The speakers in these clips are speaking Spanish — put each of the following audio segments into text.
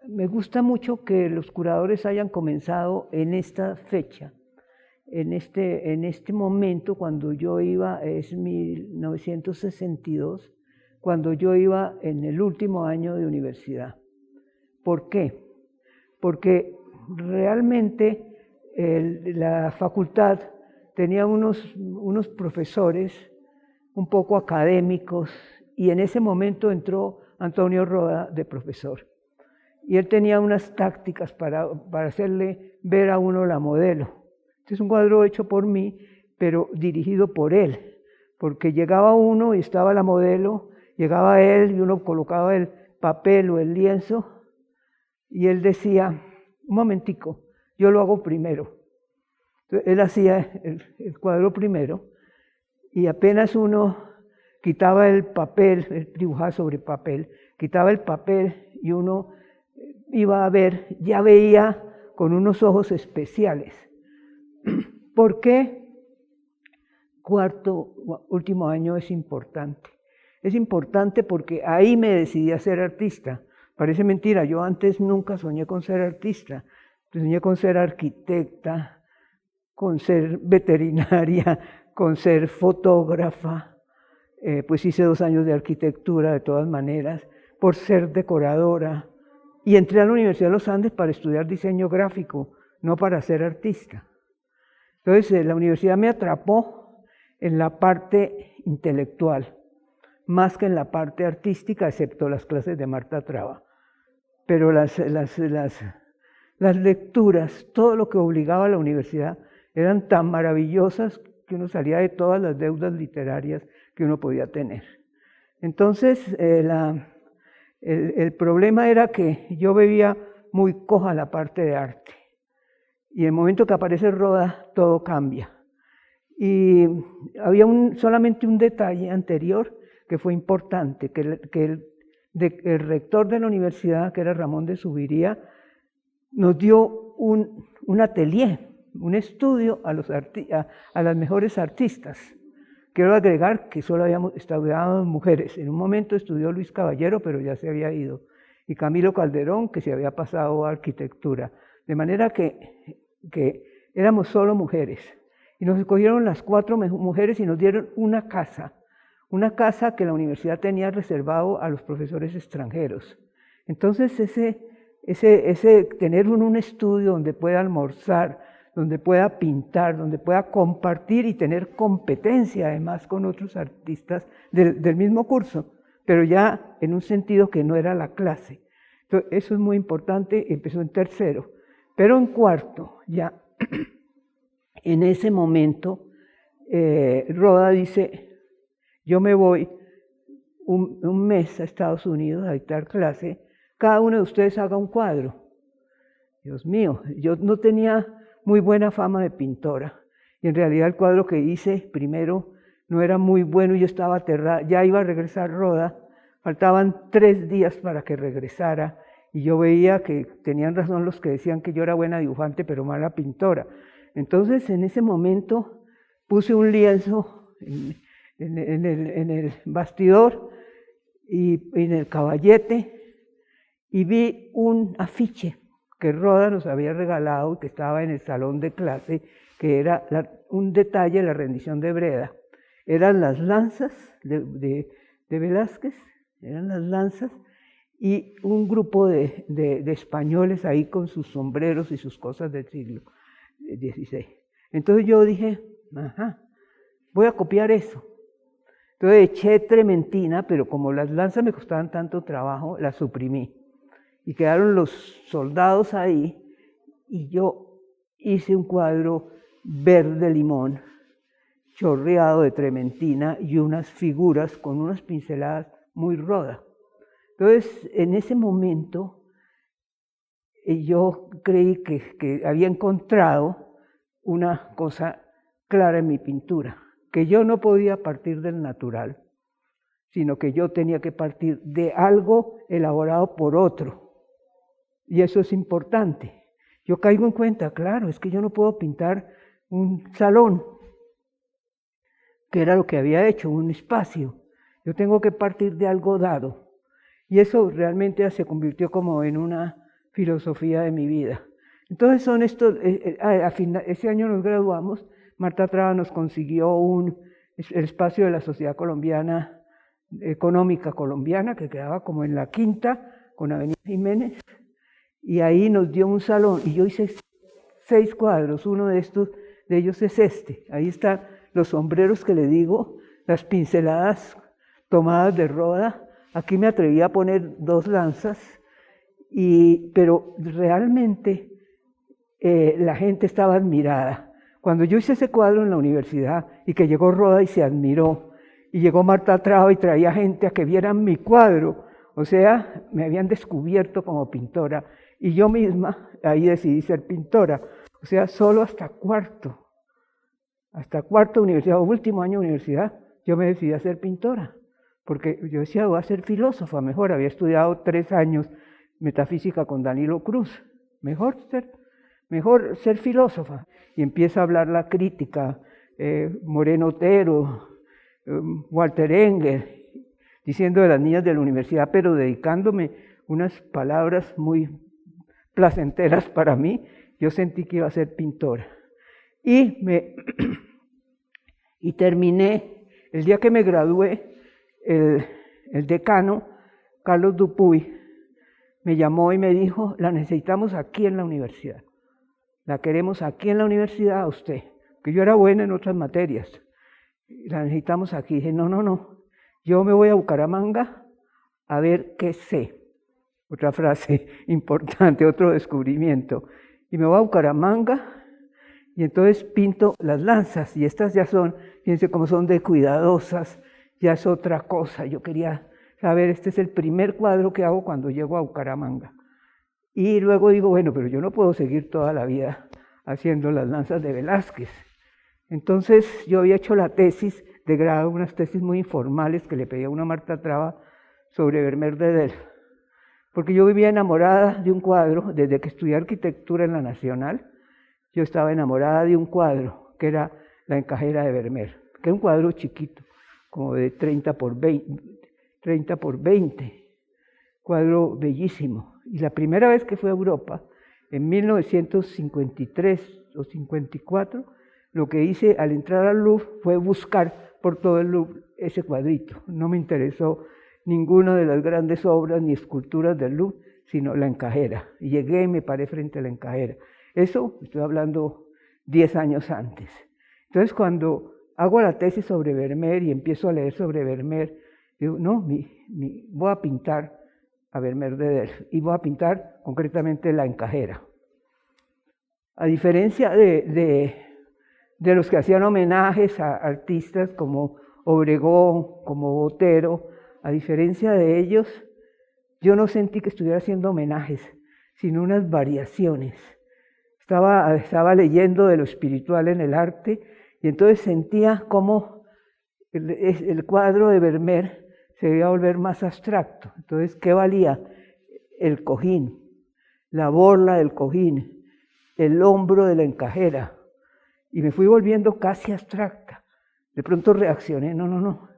Me gusta mucho que los curadores hayan comenzado en esta fecha, en este momento cuando yo iba, es 1962, cuando yo iba en el último año de universidad. ¿Por qué? Porque realmente la facultad tenía unos profesores un poco académicos y en ese momento entró Antonio Roda de profesor. Y él tenía unas tácticas para hacerle ver a uno la modelo. Este es un cuadro hecho por mí, pero dirigido por él, porque llegaba uno y estaba la modelo, llegaba él y uno colocaba el papel o el lienzo y él decía, un momentico, yo lo hago primero. Entonces, él hacía el cuadro primero y apenas uno quitaba el papel, él dibujaba sobre papel, quitaba el papel y uno iba a ver, ya veía con unos ojos especiales. ¿Por qué último año es importante? Es importante porque ahí me decidí a ser artista. Parece mentira, yo antes nunca soñé con ser artista. Soñé con ser arquitecta, con ser veterinaria, con ser fotógrafa. Pues hice 2 años de arquitectura de todas maneras, por ser decoradora. Y entré a la Universidad de los Andes para estudiar diseño gráfico, no para ser artista. Entonces, la universidad me atrapó en la parte intelectual, más que en la parte artística, excepto las clases de Marta Traba. Pero las lecturas, todo lo que obligaba a la universidad, eran tan maravillosas que uno salía de todas las deudas literarias que uno podía tener. Entonces, el problema era que yo veía muy coja la parte de arte. Y en el momento que aparece Roda, todo cambia. Y había solamente un detalle anterior que fue importante, que el rector de la universidad, que era Ramón de Subiría, nos dio un atelier, un estudio a las mejores artistas. Quiero agregar que solo habíamos estudiado mujeres. En un momento estudió Luis Caballero, pero ya se había ido. Y Camilo Calderón, que se había pasado a arquitectura. De manera que éramos solo mujeres. Y nos escogieron las 4 mujeres y nos dieron una casa que la universidad tenía reservado a los profesores extranjeros. Entonces, ese tener un estudio donde pueda almorzar, donde pueda pintar, donde pueda compartir y tener competencia además con otros artistas del mismo curso, pero ya en un sentido que no era la clase. Entonces, eso es muy importante, empezó en tercero. Pero en cuarto, ya en ese momento, Roda dice, yo me voy un mes a Estados Unidos a dictar clase, cada uno de ustedes haga un cuadro. Dios mío, yo no tenía muy buena fama de pintora. Y en realidad el cuadro que hice primero no era muy bueno y yo estaba aterrada. Ya iba a regresar Roda, faltaban 3 días para que regresara y yo veía que tenían razón los que decían que yo era buena dibujante pero mala pintora. Entonces en ese momento puse un lienzo en el bastidor y en el caballete y vi un afiche que Roda nos había regalado, que estaba en el salón de clase, que era un detalle de la rendición de Breda. Eran las lanzas de Velázquez, eran las lanzas, y un grupo de españoles ahí con sus sombreros y sus cosas del siglo XVI. Entonces yo dije, voy a copiar eso. Entonces eché trementina, pero como las lanzas me costaban tanto trabajo, las suprimí. Y quedaron los soldados ahí y yo hice un cuadro verde limón, chorreado de trementina y unas figuras con unas pinceladas muy Roda. Entonces, en ese momento, yo creí que había encontrado una cosa clara en mi pintura, que yo no podía partir del natural, sino que yo tenía que partir de algo elaborado por otro. Y eso es importante. Yo caigo en cuenta, claro, es que yo no puedo pintar un salón, que era lo que había hecho, un espacio. Yo tengo que partir de algo dado. Y eso realmente se convirtió como en una filosofía de mi vida. Entonces son estos, ese año nos graduamos, Marta Traba nos consiguió el espacio de la Sociedad Colombiana, Económica Colombiana, que quedaba como en la Quinta, con Avenida Jiménez, y ahí nos dio un salón, y yo hice 6 cuadros, uno de ellos es este, ahí están los sombreros que le digo, las pinceladas tomadas de Roda, aquí me atreví a poner 2 lanzas, pero realmente la gente estaba admirada. Cuando yo hice ese cuadro en la universidad y que llegó Roda y se admiró, y llegó Marta Traba y traía gente a que vieran mi cuadro, o sea, me habían descubierto como pintora, y yo misma ahí decidí ser pintora, o sea, solo hasta cuarto universidad, o último año de universidad, yo me decidí a ser pintora, porque yo decía, voy a ser filósofa, mejor, había estudiado 3 años metafísica con Danilo Cruz, mejor ser filósofa. Y empieza a hablar la crítica, Moreno Otero, Walter Engel, diciendo de las niñas de la universidad, pero dedicándome unas palabras muy placenteras para mí. Yo sentí que iba a ser pintora. Y terminé, el día que me gradué, el decano, Carlos Dupuy, me llamó y me dijo, la necesitamos aquí en la universidad. La queremos aquí en la universidad a usted, que yo era buena en otras materias. La necesitamos aquí. Dije, no, yo me voy a Bucaramanga a ver qué sé. Otra frase importante, otro descubrimiento. Y me voy a Bucaramanga y entonces pinto las lanzas. Y estas ya son, fíjense cómo son de cuidadosas, ya es otra cosa. Yo quería saber, este es el primer cuadro que hago cuando llego a Bucaramanga. Y luego digo, bueno, pero yo no puedo seguir toda la vida haciendo las lanzas de Velázquez. Entonces yo había hecho la tesis de grado, unas tesis muy informales que le pedí a una Marta Traba sobre Vermeer de Delft. Porque yo vivía enamorada de un cuadro, desde que estudié arquitectura en la Nacional, yo estaba enamorada de un cuadro que era La encajera de Vermeer, que era un cuadro chiquito, como de 30 por 20, cuadro bellísimo. Y la primera vez que fui a Europa, en 1953 o 54, lo que hice al entrar al Louvre fue buscar por todo el Louvre ese cuadrito. No me interesó ninguna de las grandes obras ni esculturas del Louvre, sino la encajera. Y llegué y me paré frente a la encajera. Eso estoy hablando 10 años antes. Entonces, cuando hago la tesis sobre Vermeer y empiezo a leer sobre Vermeer, digo, no, voy a pintar a Vermeer de Delft y voy a pintar concretamente la encajera. A diferencia de los que hacían homenajes a artistas como Obregón, como Botero, a diferencia de ellos, yo no sentí que estuviera haciendo homenajes, sino unas variaciones. Estaba leyendo de lo espiritual en el arte y entonces sentía cómo el cuadro de Vermeer se iba a volver más abstracto. Entonces, ¿qué valía? El cojín, la borla del cojín, el hombro de la encajera. Y me fui volviendo casi abstracta. De pronto reaccioné, no,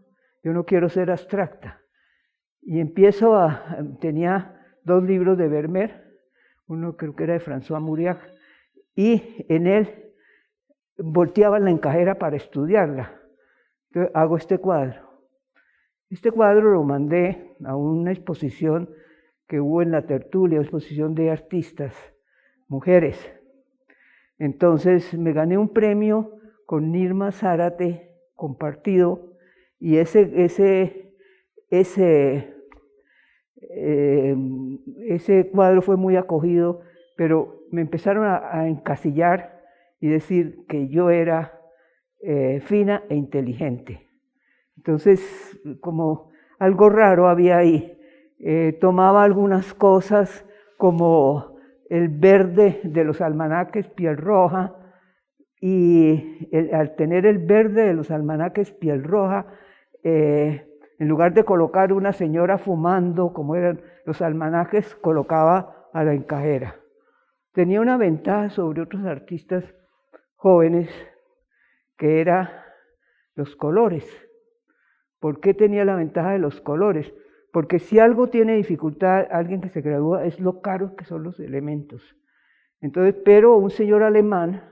yo no quiero ser abstracta. Y tenía 2 libros de Vermeer, uno creo que era de François Mauriac, y en él volteaba la encajera para estudiarla. Entonces hago este cuadro. Este cuadro lo mandé a una exposición que hubo en la Tertulia, exposición de artistas, mujeres. Entonces me gané un premio con Nirma Zárate compartido y ese cuadro fue muy acogido, pero me empezaron a encasillar y decir que yo era fina e inteligente. Entonces, como algo raro había ahí. Tomaba algunas cosas como el verde de los almanaques piel roja, y al tener el verde de los almanaques piel roja, en lugar de colocar una señora fumando, como eran los almanaques, colocaba a la encajera. Tenía una ventaja sobre otros artistas jóvenes, que era los colores. ¿Por qué tenía la ventaja de los colores? porque si algo tiene dificultad alguien que se gradúa es lo caro que son los elementos. Entonces, pero un señor alemán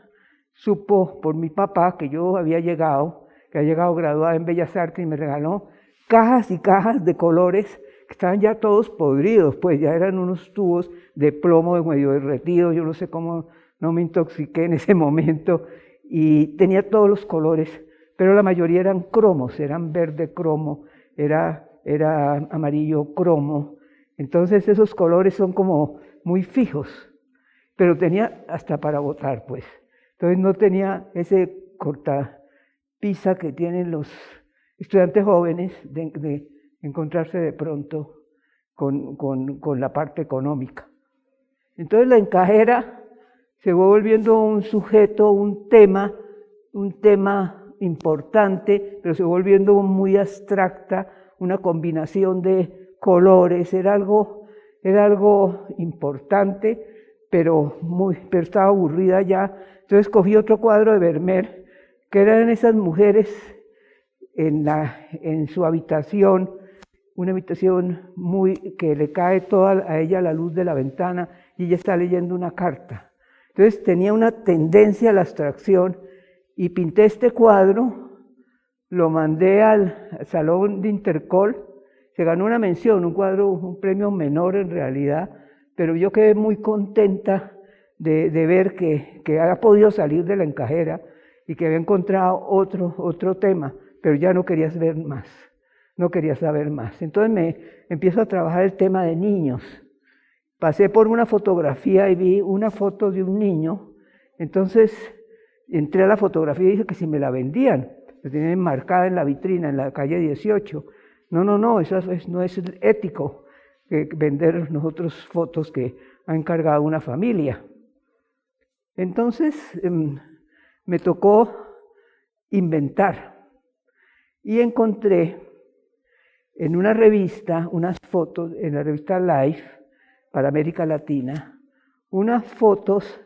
supo por mi papá que yo había llegado graduada en Bellas Artes y me regaló cajas y cajas de colores que estaban ya todos podridos, pues ya eran unos tubos de plomo medio derretidos, yo no sé cómo no me intoxiqué en ese momento, y tenía todos los colores, pero la mayoría eran cromos, eran verde cromo, era amarillo cromo, entonces esos colores son como muy fijos, pero tenía hasta para botar, pues. Entonces no tenía ese cortapisa que tienen los estudiantes jóvenes de encontrarse de pronto con la parte económica. Entonces la encajera se va volviendo un sujeto, un tema importante, pero se va volviendo muy abstracta, una combinación de colores, era algo importante, pero estaba aburrida ya. Entonces cogí otro cuadro de Vermeer, que eran esas mujeres en su habitación, una habitación que le cae toda a ella la luz de la ventana y ella está leyendo una carta. Entonces tenía una tendencia a la abstracción y pinté este cuadro, lo mandé al Salón de Intercol, se ganó una mención, un premio menor en realidad, pero yo quedé muy contenta de ver que había podido salir de la encajera y que había encontrado otro tema, pero ya no quería saber más. Entonces me empiezo a trabajar el tema de niños. Pasé por una fotografía y vi una foto de un niño, entonces entré a la fotografía y dije que si me la vendían, la tenían enmarcada en la vitrina, en la calle 18. No, eso no es ético, vender nosotros fotos que ha encargado una familia. Entonces me tocó inventar y encontré en una revista unas fotos, en la revista Life para América Latina, unas fotos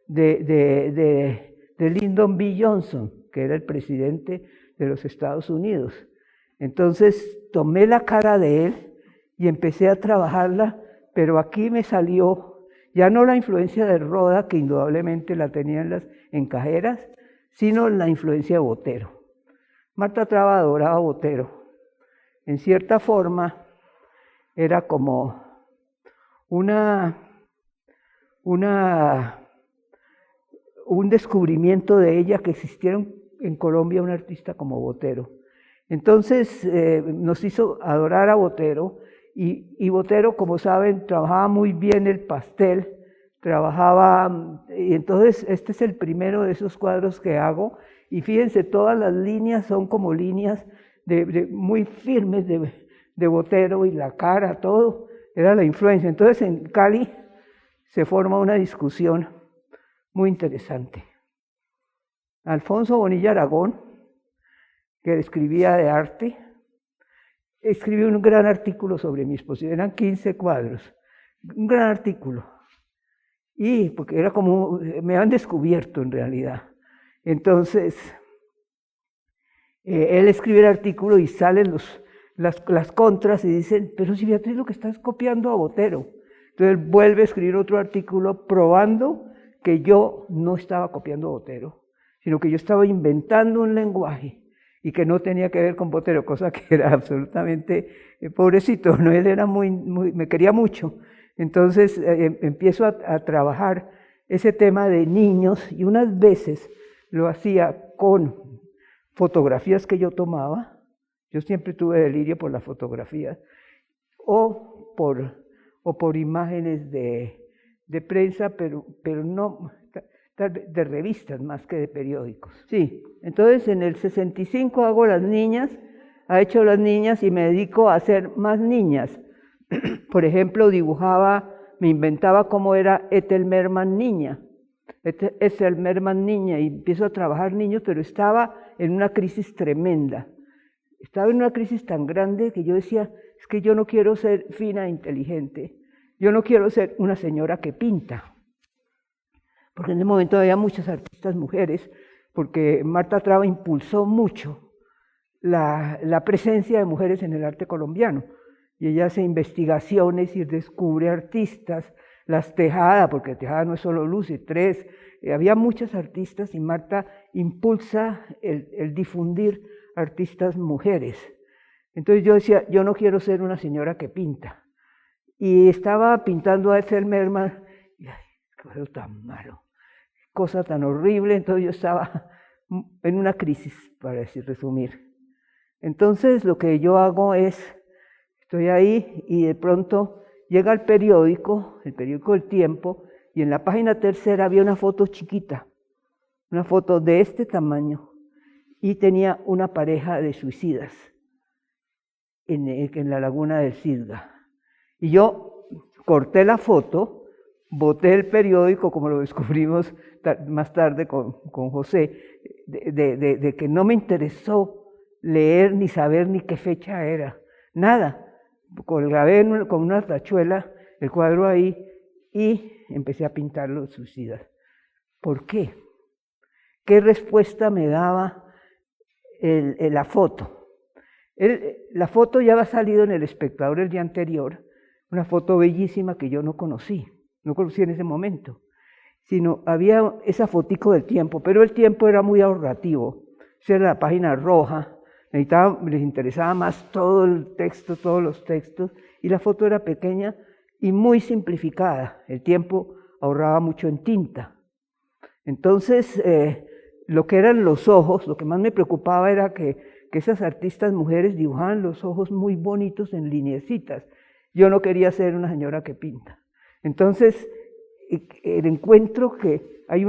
de Lyndon B. Johnson, que era el presidente de los Estados Unidos. Entonces tomé la cara de él y empecé a trabajarla, pero aquí me salió ya no la influencia de Roda, que indudablemente la tenía en las encajeras, sino la influencia de Botero. Marta Traba adoraba a Botero. En cierta forma era como un descubrimiento de ella que existiera en Colombia un artista como Botero. Entonces nos hizo adorar a Botero y Botero, como saben, trabajaba muy bien el pastel, y entonces este es el primero de esos cuadros que hago y fíjense, todas las líneas son como líneas muy firmes de Botero y la cara, todo era la influencia. Entonces en Cali se forma una discusión muy interesante. Alfonso Bonilla Aragón, que escribía de arte, escribió un gran artículo sobre mi exposición, eran 15 cuadros, un gran artículo, y porque era como, me han descubierto en realidad. Entonces, él escribe el artículo y salen las contras y dicen, pero si Beatriz lo que está es copiando a Botero. Entonces vuelve a escribir otro artículo probando que yo no estaba copiando a Botero, sino que yo estaba inventando un lenguaje y que no tenía que ver con Botero, cosa que era absolutamente pobrecito, ¿no? Él era me quería mucho. Entonces empiezo a trabajar ese tema de niños y unas veces lo hacía con fotografías que yo tomaba, yo siempre tuve delirio por las fotografías, o por imágenes de prensa, pero no de revistas más que de periódicos. Sí, entonces en el 65 hago las niñas, ha hecho las niñas y me dedico a hacer más niñas. Por ejemplo, me inventaba cómo era Ethel Merman niña, y empiezo a trabajar niños, pero estaba en una crisis tremenda. Estaba en una crisis tan grande que yo decía, es que yo no quiero ser fina e inteligente, yo no quiero ser una señora que pinta. Porque en ese momento había muchas artistas mujeres, porque Marta Traba impulsó mucho la presencia de mujeres en el arte colombiano. y ella hace investigaciones y descubre artistas, las Tejada, porque Tejada no es solo Lucy, tres, había muchas artistas y Marta impulsa el difundir artistas mujeres. Entonces yo decía, yo no quiero ser una señora que pinta. Y estaba pintando a Ethel Merman, y ay, qué cuadro tan malo, cosa tan horrible, entonces yo estaba en una crisis, para resumir. Entonces lo que yo hago es, estoy ahí y de pronto llega el periódico El Tiempo, y en la página tercera había una foto chiquita, una foto de este tamaño, y tenía una pareja de suicidas en la laguna del Cisga. Y yo corté la foto, boté el periódico, como lo descubrimos más tarde con José, de que no me interesó leer ni saber ni qué fecha era, nada. Grabé con una tachuela el cuadro ahí y empecé a pintar los suicidas. ¿Por qué? ¿Qué respuesta me daba la foto? La foto ya había salido en El Espectador el día anterior, una foto bellísima que yo no conocí en ese momento, sino había esa fotico del Tiempo, pero el Tiempo era muy ahorrativo, esa era la página roja, les interesaba más todo el texto, todos los textos, y la foto era pequeña y muy simplificada. El Tiempo ahorraba mucho en tinta. Entonces, lo que eran los ojos, lo que más me preocupaba era que esas artistas mujeres dibujaban los ojos muy bonitos en lineecitas. Yo no quería ser una señora que pinta. Entonces, el encuentro que hay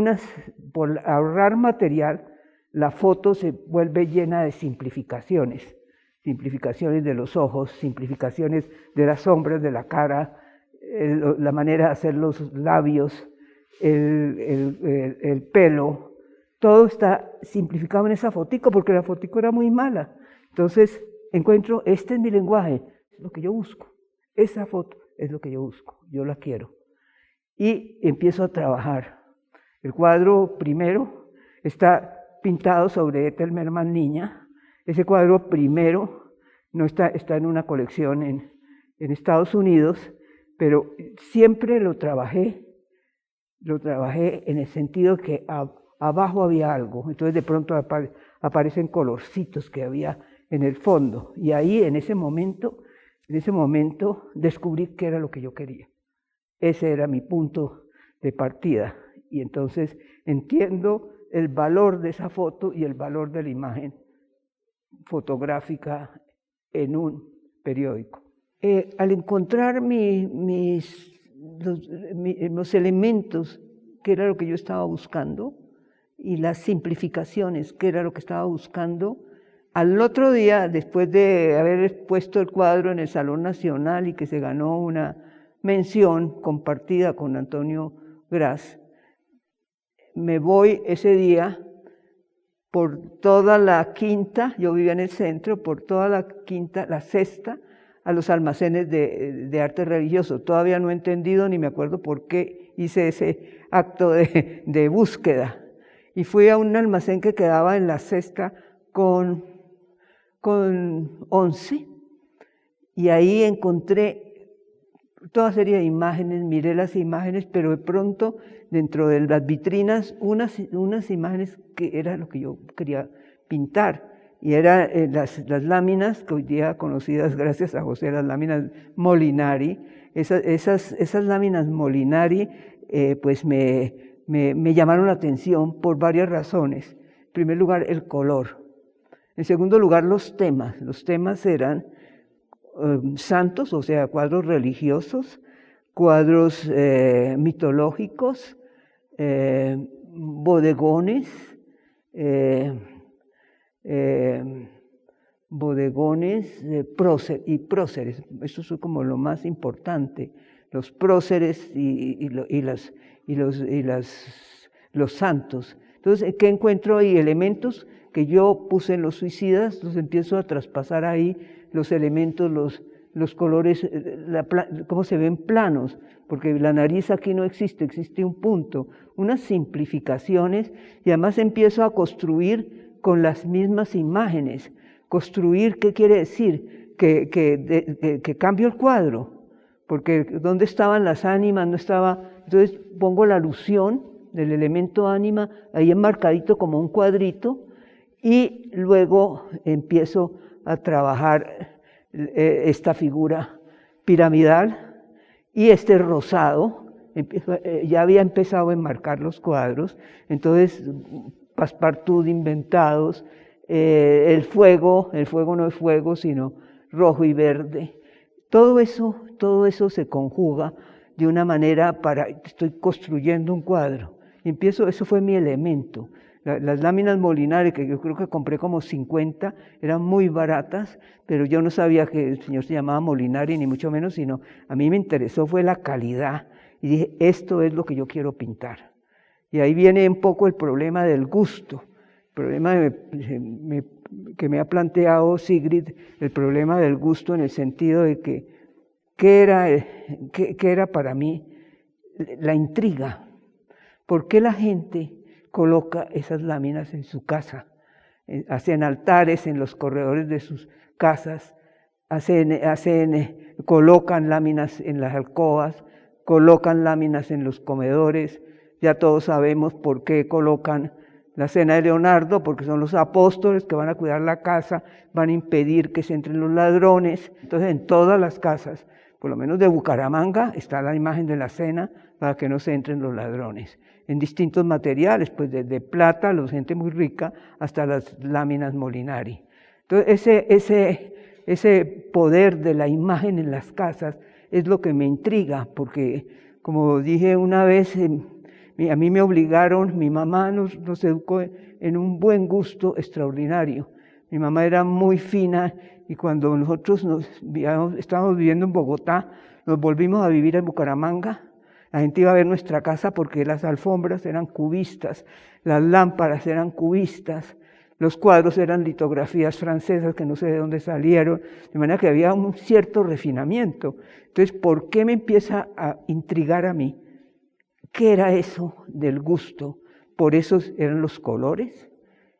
por ahorrar material, la foto se vuelve llena de simplificaciones de los ojos, simplificaciones de las sombras de la cara, la manera de hacer los labios, el pelo, todo está simplificado en esa fotico, porque la fotico era muy mala. Entonces encuentro, este es mi lenguaje, es lo que yo busco, esa foto es lo que yo busco, yo la quiero. Y empiezo a trabajar. El cuadro primero está pintado sobre Ethel Merman niña. Ese cuadro primero no está en una colección en Estados Unidos, pero siempre lo trabajé en el sentido que abajo había algo, entonces de pronto aparecen colorcitos que había en el fondo, y ahí en ese momento descubrí qué era lo que yo quería. Ese era mi punto de partida, y entonces entiendo el valor de esa foto y el valor de la imagen fotográfica en un periódico. Al encontrar los elementos, que era lo que yo estaba buscando, y las simplificaciones, que era lo que estaba buscando, al otro día, después de haber puesto el cuadro en el Salón Nacional y que se ganó una mención compartida con Antonio Gras, me voy ese día por toda la Quinta, yo vivía en el centro, por toda la Quinta, la Sexta, a los almacenes de arte religioso. Todavía no he entendido ni me acuerdo por qué hice ese acto de búsqueda. Y fui a un almacén que quedaba en la Sexta con 11, y ahí encontré toda serie de imágenes, miré las imágenes, pero de pronto dentro de las vitrinas unas imágenes que era lo que yo quería pintar, y eran las láminas que hoy día conocidas gracias a José, las láminas Molinari. Esas láminas Molinari pues me llamaron la atención por varias razones. En primer lugar, el color. En segundo lugar, los temas. Los temas eran santos, o sea, cuadros religiosos, cuadros mitológicos, bodegones, y próceres. Eso es como lo más importante. Los próceres y los santos. Entonces, ¿qué encuentro ahí? Elementos que yo puse en los suicidas, los empiezo a traspasar ahí, los elementos, los colores, cómo se ven planos, porque la nariz aquí no existe un punto, unas simplificaciones, y además empiezo a construir con las mismas imágenes. Construir, ¿qué quiere decir? que cambio el cuadro, porque ¿dónde estaban las ánimas? No estaba. Entonces pongo la alusión del elemento ánima ahí enmarcadito como un cuadrito, y luego empiezo a trabajar esta figura piramidal y este rosado. Ya había empezado a enmarcar los cuadros, entonces passepartout inventados, el fuego no es fuego sino rojo y verde. Todo eso se conjuga de una manera estoy construyendo un cuadro. Eso fue mi elemento. Las láminas Molinari, que yo creo que compré como 50, eran muy baratas, pero yo no sabía que el señor se llamaba Molinari, ni mucho menos, sino a mí me interesó fue la calidad. Y dije, esto es lo que yo quiero pintar. Y ahí viene un poco el problema del gusto, el problema que me ha planteado Sigrid, el problema del gusto en el sentido de que, ¿qué era para mí la intriga? ¿Por qué la gente coloca esas láminas en su casa? Hacen altares en los corredores de sus casas, colocan láminas en las alcobas, colocan láminas en los comedores. Ya todos sabemos por qué colocan la cena de Leonardo, porque son los apóstoles que van a cuidar la casa, van a impedir que se entren los ladrones. Entonces en todas las casas, por lo menos de Bucaramanga, está la imagen de la cena para que no se entren los ladrones. En distintos materiales, pues desde plata, gente muy rica, hasta las láminas Molinari. Entonces ese poder de la imagen en las casas es lo que me intriga, porque como dije una vez, a mí me obligaron, mi mamá nos educó en un buen gusto extraordinario. Mi mamá era muy fina y cuando nosotros estábamos viviendo en Bogotá, nos volvimos a vivir en Bucaramanga. La gente iba a ver nuestra casa porque las alfombras eran cubistas, las lámparas eran cubistas, los cuadros eran litografías francesas que no sé de dónde salieron, de manera que había un cierto refinamiento. Entonces, ¿por qué me empieza a intrigar a mí? ¿Qué era eso del gusto? Por eso eran los colores,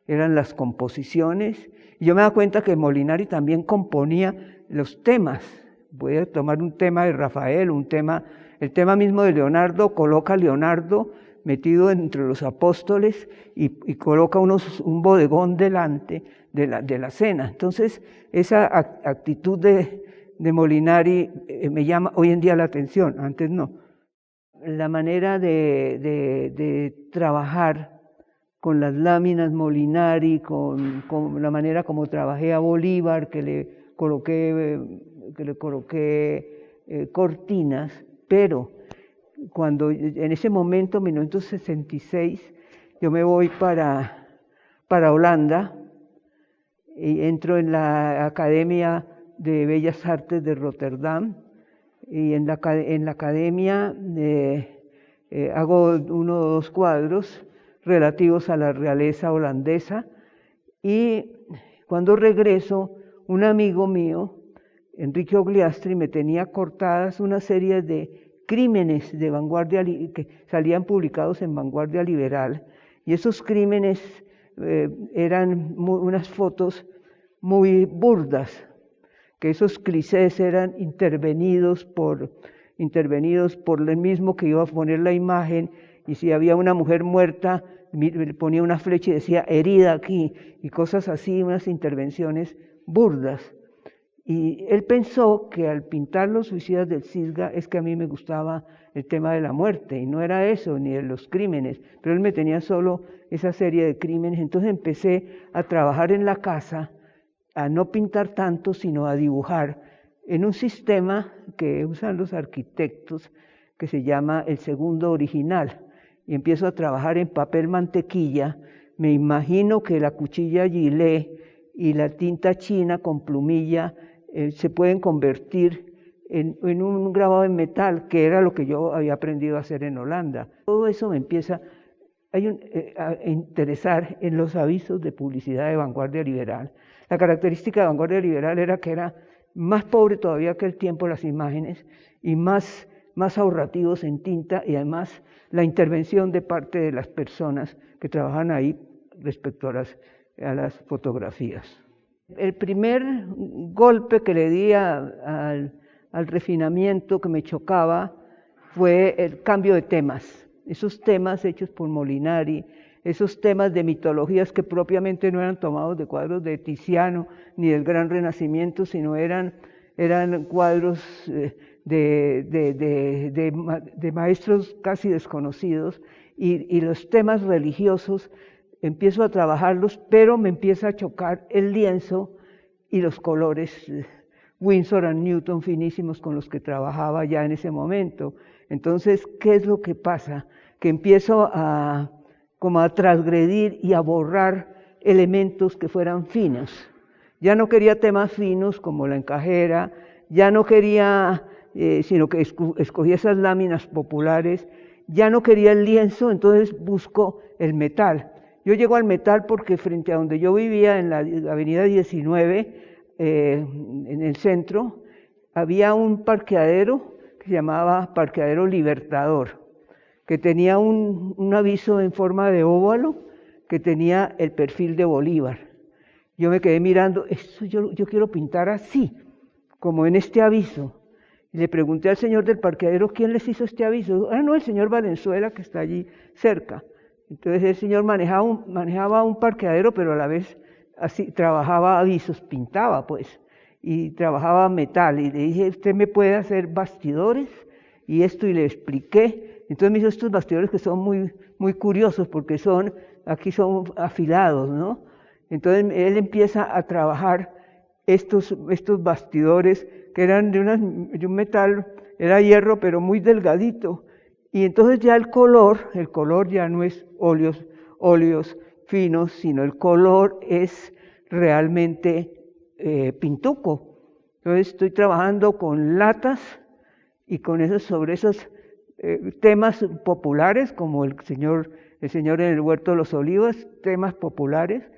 eran las composiciones. Y yo me da cuenta que Molinari también componía los temas. Voy a tomar un tema de Rafael, el tema mismo de Leonardo, coloca a Leonardo metido entre los apóstoles y coloca un bodegón delante de la cena. Entonces, esa actitud de Molinari me llama hoy en día la atención, antes no. La manera de trabajar con las láminas Molinari, con la manera como trabajé a Bolívar, que le coloqué cortinas, pero cuando en ese momento, 1966, yo me voy para Holanda y entro en la Academia de Bellas Artes de Rotterdam, y en la academia hago 1 o 2 cuadros relativos a la realeza holandesa, y cuando regreso, un amigo mío, Enrique Ogliastri, me tenía cortadas una serie de crímenes de vanguardia que salían publicados en Vanguardia Liberal, y esos crímenes eran unas fotos muy burdas, que esos clichés eran intervenidos por el mismo que iba a poner la imagen, y si había una mujer muerta, le ponía una flecha y decía herida aquí, y cosas así, unas intervenciones burdas. Y él pensó que al pintar los suicidas del Cisga es que a mí me gustaba el tema de la muerte, y no era eso, ni de los crímenes, pero él me tenía solo esa serie de crímenes. Entonces empecé a trabajar en la casa, a no pintar tanto, sino a dibujar en un sistema que usan los arquitectos, que se llama el segundo original, y empiezo a trabajar en papel mantequilla. Me imagino que la cuchilla Gillette y la tinta china con plumilla se pueden convertir en un grabado en metal, que era lo que yo había aprendido a hacer en Holanda. Todo eso me empieza a interesar en los avisos de publicidad de Vanguardia Liberal. La característica de Vanguardia Liberal era que era más pobre todavía que el tiempo las imágenes, y más ahorrativos en tinta, y además la intervención de parte de las personas que trabajan ahí respecto a las fotografías. El primer golpe que le di al refinamiento que me chocaba fue el cambio de temas. Esos temas hechos por Molinari, esos temas de mitologías que propiamente no eran tomados de cuadros de Tiziano ni del Gran Renacimiento, sino eran cuadros de maestros casi desconocidos, y los temas religiosos empiezo a trabajarlos, pero me empieza a chocar el lienzo y los colores Winsor & Newton finísimos con los que trabajaba ya en ese momento. Entonces, ¿qué es lo que pasa? Que empiezo como a transgredir y a borrar elementos que fueran finos. Ya no quería temas finos como la encajera, ya no quería, sino que escogí esas láminas populares, ya no quería el lienzo, entonces busco el metal. Yo llego al metal porque frente a donde yo vivía, en la avenida 19, en el centro, había un parqueadero que se llamaba Parqueadero Libertador, que tenía un aviso en forma de óvalo, que tenía el perfil de Bolívar. Yo me quedé mirando, esto yo quiero pintar así, como en este aviso. Y le pregunté al señor del parqueadero, ¿quién les hizo este aviso? No, el señor Valenzuela, que está allí cerca. Entonces el señor manejaba un parqueadero, pero a la vez así trabajaba avisos, pintaba pues, y trabajaba metal. Y le dije, ¿usted me puede hacer bastidores? Y esto, y le expliqué. Entonces me hizo estos bastidores que son muy, muy curiosos, porque aquí son afilados, ¿no? Entonces él empieza a trabajar estos bastidores que eran de un metal, era hierro, pero muy delgadito. Y entonces ya el color ya no es óleos finos, sino el color es realmente pintuco. Entonces estoy trabajando con latas y sobre esos temas populares, como el señor en el Huerto de los Olivos, temas populares,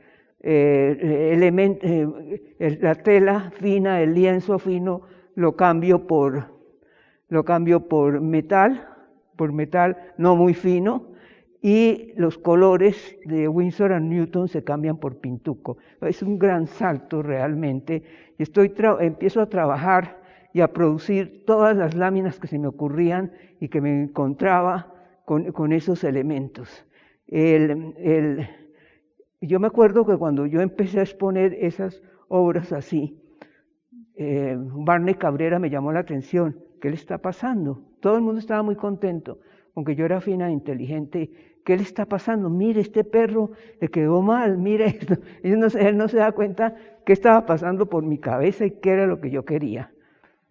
la tela fina, el lienzo fino, lo cambio por metal no muy fino, y los colores de Winsor & Newton se cambian por pintuco. Es un gran salto realmente, y empiezo a trabajar y a producir todas las láminas que se me ocurrían y que me encontraba con esos elementos. Yo me acuerdo que cuando yo empecé a exponer esas obras así, Barney Cabrera me llamó la atención. ¿Qué le está pasando? Todo el mundo estaba muy contento, aunque yo era fina e inteligente. ¿Qué le está pasando? Mire, este perro le quedó mal, mire esto. Él no se da cuenta qué estaba pasando por mi cabeza y qué era lo que yo quería.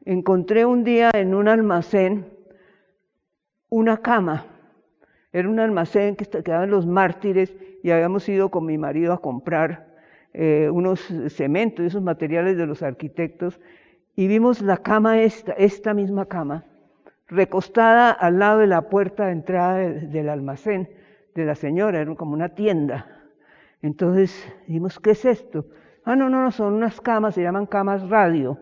Encontré un día en un almacén una cama. Era un almacén que quedaba en Los Mártires, y habíamos ido con mi marido a comprar unos cementos, esos materiales de los arquitectos, y vimos la cama esta misma cama, recostada al lado de la puerta de entrada del almacén de la señora, era como una tienda. Entonces dijimos, ¿qué es esto? No, son unas camas, se llaman camas radio,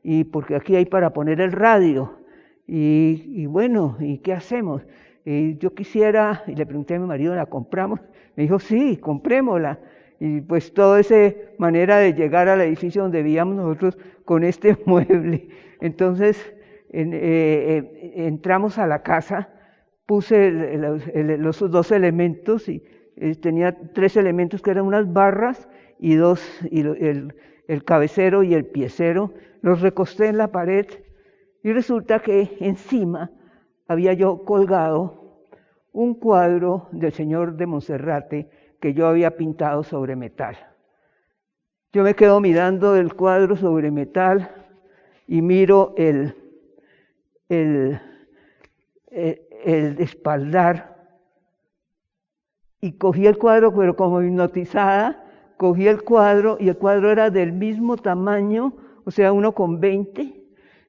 y porque aquí hay para poner el radio. Y bueno, ¿y qué hacemos? Yo quisiera, y le pregunté a mi marido, ¿la compramos? Me dijo, sí, comprémosla. Y pues toda esa manera de llegar al edificio donde vivíamos nosotros con este mueble. Entonces entramos a la casa, puse los dos elementos, y tenía 3 elementos que eran unas barras y el cabecero y el piecero. Los recosté en la pared y resulta que encima había yo colgado un cuadro del Señor de Monserrate que yo había pintado sobre metal. Yo me quedo mirando el cuadro sobre metal y miro el espaldar, y cogí el cuadro, pero como hipnotizada, cogí el cuadro, y el cuadro era del mismo tamaño, o sea, 1,20,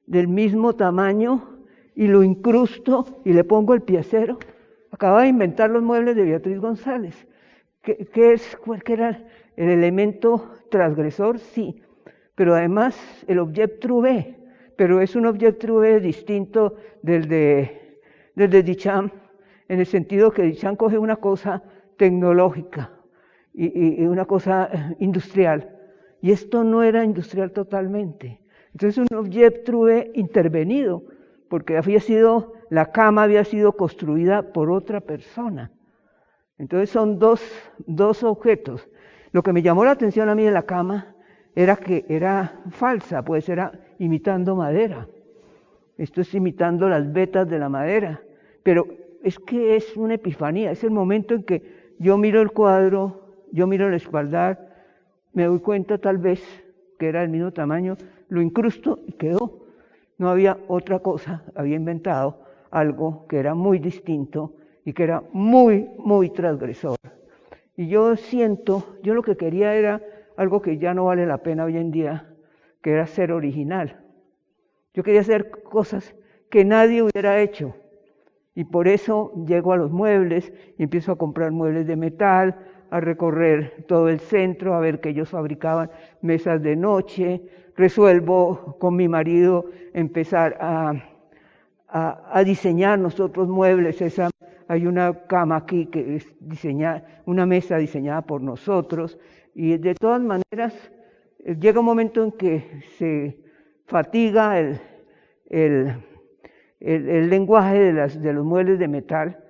del mismo tamaño, y lo incrusto y le pongo el piecero. Acababa de inventar los muebles de Beatriz González. ¿Cuál era el elemento transgresor? Sí, pero además el objet trouvé, pero es un objet trouvé distinto del de Duchamp, en el sentido que Duchamp coge una cosa tecnológica y una cosa industrial, y esto no era industrial totalmente. Entonces un objet trouvé intervenido, porque la cama había sido construida por otra persona. Entonces son dos objetos. Lo que me llamó la atención a mí de la cama era que era falsa, pues era imitando madera. Esto es imitando las vetas de la madera. Pero es que es una epifanía, es el momento en que yo miro el cuadro, yo miro el espaldar, me doy cuenta tal vez que era del mismo tamaño, lo incrusto y quedó. No había otra cosa, había inventado algo que era muy distinto y que era muy, muy transgresor. Y yo lo que quería era algo que ya no vale la pena hoy en día, que era ser original. Yo quería hacer cosas que nadie hubiera hecho. Y por eso llego a los muebles y empiezo a comprar muebles de metal, a recorrer todo el centro, a ver que ellos fabricaban mesas de noche. Resuelvo con mi marido empezar a diseñar nosotros muebles. Hay una cama aquí que es una mesa diseñada por nosotros. Y de todas maneras, llega un momento en que se fatiga el lenguaje de los muebles de metal,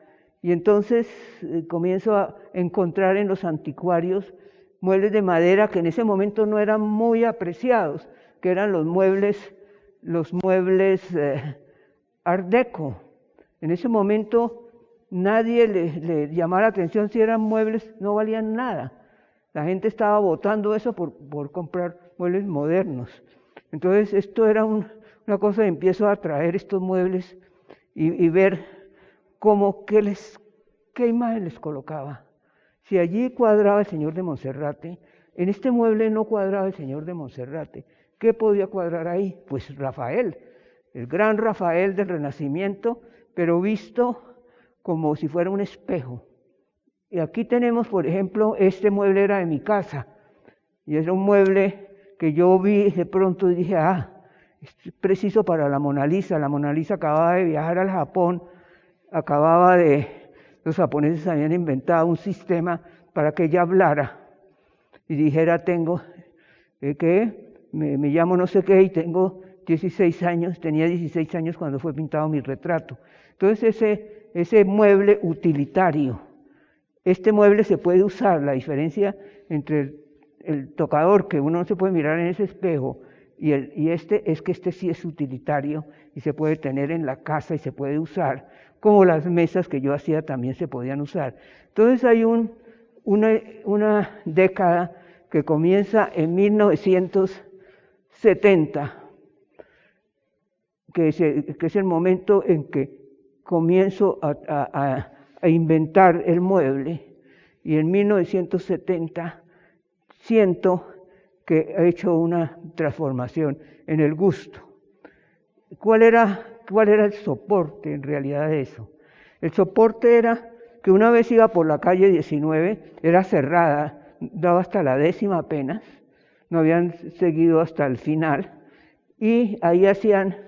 y entonces comienzo a encontrar en los anticuarios muebles de madera que en ese momento no eran muy apreciados, que eran los muebles Art Deco. En ese momento nadie le llamaba la atención si eran muebles, no valían nada. La gente estaba votando eso por comprar muebles modernos. Entonces esto era una cosa que empiezo a traer estos muebles y ver qué imagen les colocaba. Si allí cuadraba el Señor de Monserrate, en este mueble no cuadraba el Señor de Monserrate. ¿Qué podía cuadrar ahí? Pues Rafael, el gran Rafael del Renacimiento, pero visto como si fuera un espejo. Y aquí tenemos, por ejemplo, este mueble era de mi casa, y era un mueble que yo vi de pronto y dije, es preciso para la Mona Lisa. La Mona Lisa acababa de viajar al Japón, los japoneses habían inventado un sistema para que ella hablara y dijera, me llamo no sé qué y tengo 16 años, tenía 16 años cuando fue pintado mi retrato. Entonces ese mueble utilitario, este mueble se puede usar, la diferencia entre el tocador, que uno no se puede mirar en ese espejo, y este es que este sí es utilitario y se puede tener en la casa y se puede usar, como las mesas que yo hacía también se podían usar. Entonces hay una década que comienza en 1970, que es el momento en que comienzo a inventar el mueble, y en 1970 siento que he hecho una transformación en el gusto. ¿Cuál era el soporte en realidad de eso? El soporte era que una vez iba por la calle 19, era cerrada, daba hasta la 10ª apenas, no habían seguido hasta el final, y ahí hacían,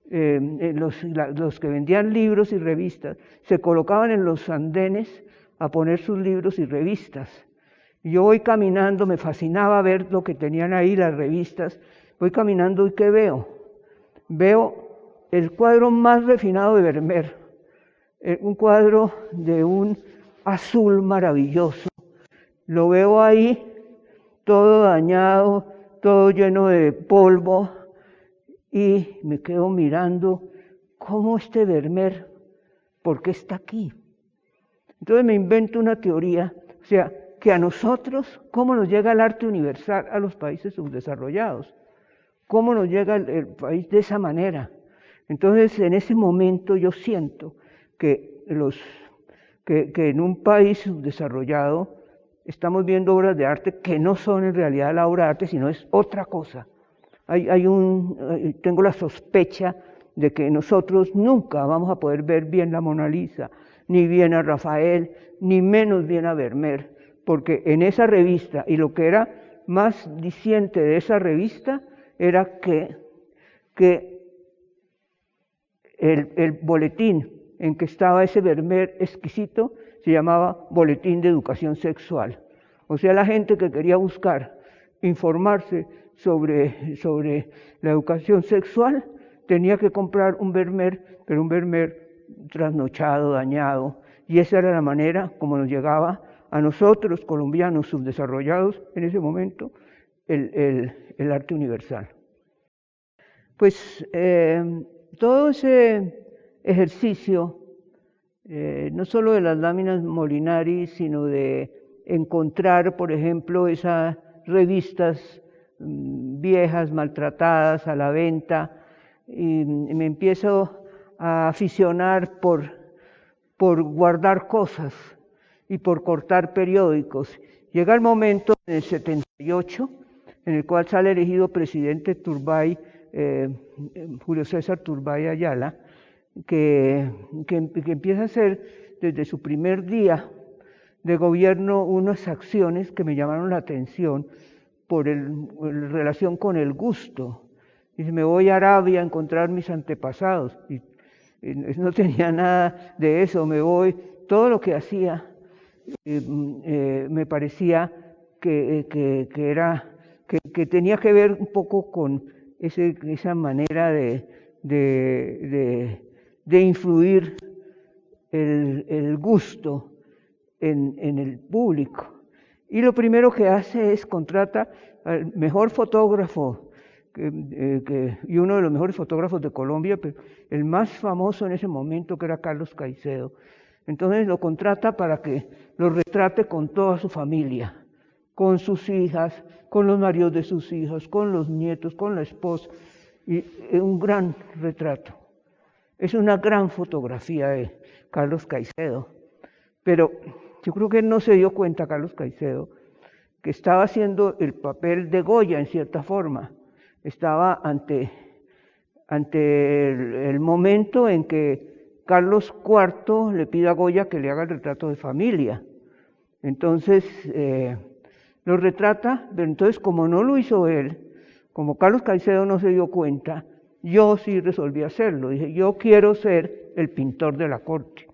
los que vendían libros y revistas, se colocaban en los andenes a poner sus libros y revistas. Yo voy caminando, me fascinaba ver lo que tenían ahí las revistas, voy caminando y ¿qué veo? Veo el cuadro más refinado de Vermeer, un cuadro de un azul maravilloso. Lo veo ahí, todo dañado, todo lleno de polvo, y me quedo mirando cómo este Vermeer, ¿por qué está aquí? Entonces me invento una teoría, o sea, que a nosotros, ¿cómo nos llega el arte universal a los países subdesarrollados? ¿Cómo nos llega el país de esa manera? Entonces, en ese momento yo siento que en un país subdesarrollado estamos viendo obras de arte que no son en realidad la obra de arte, sino es otra cosa. Tengo la sospecha de que nosotros nunca vamos a poder ver bien la Mona Lisa, ni bien a Rafael, ni menos bien a Vermeer, porque en esa revista, y lo que era más diciente de esa revista, era que el boletín en que estaba ese Vermeer exquisito se llamaba Boletín de Educación Sexual. O sea, la gente que quería buscar informarse sobre la educación sexual, tenía que comprar un Vermeer, pero un Vermeer trasnochado, dañado, y esa era la manera como nos llegaba a nosotros, colombianos subdesarrollados en ese momento, el arte universal. Pues todo ese ejercicio, no solo de las láminas Molinari, sino de encontrar, por ejemplo, esas revistas viejas, maltratadas, a la venta, y me empiezo a aficionar por guardar cosas y por cortar periódicos. Llega el momento, en el 78, en el cual sale elegido presidente Turbay, Julio César Turbay Ayala, que empieza a hacer desde su primer día de gobierno unas acciones que me llamaron la atención por relación con el gusto. Dice, me voy a Arabia a encontrar mis antepasados. Y no tenía nada de eso, me voy. Todo lo que hacía me parecía que tenía que ver un poco con esa manera de influir el gusto en el público. Y lo primero que hace es contrata al mejor fotógrafo y uno de los mejores fotógrafos de Colombia, pero el más famoso en ese momento, que era Carlos Caicedo. Entonces lo contrata para que lo retrate con toda su familia, con sus hijas, con los maridos de sus hijas, con los nietos, con la esposa, y un gran retrato. Es una gran fotografía de Carlos Caicedo, pero yo creo que él no se dio cuenta, Carlos Caicedo, que estaba haciendo el papel de Goya en cierta forma. Estaba ante el momento en que Carlos IV le pide a Goya que le haga el retrato de familia. Entonces lo retrata, pero entonces como no lo hizo él, como Carlos Caicedo no se dio cuenta, yo sí resolví hacerlo. Dije, yo quiero ser el pintor de la corte.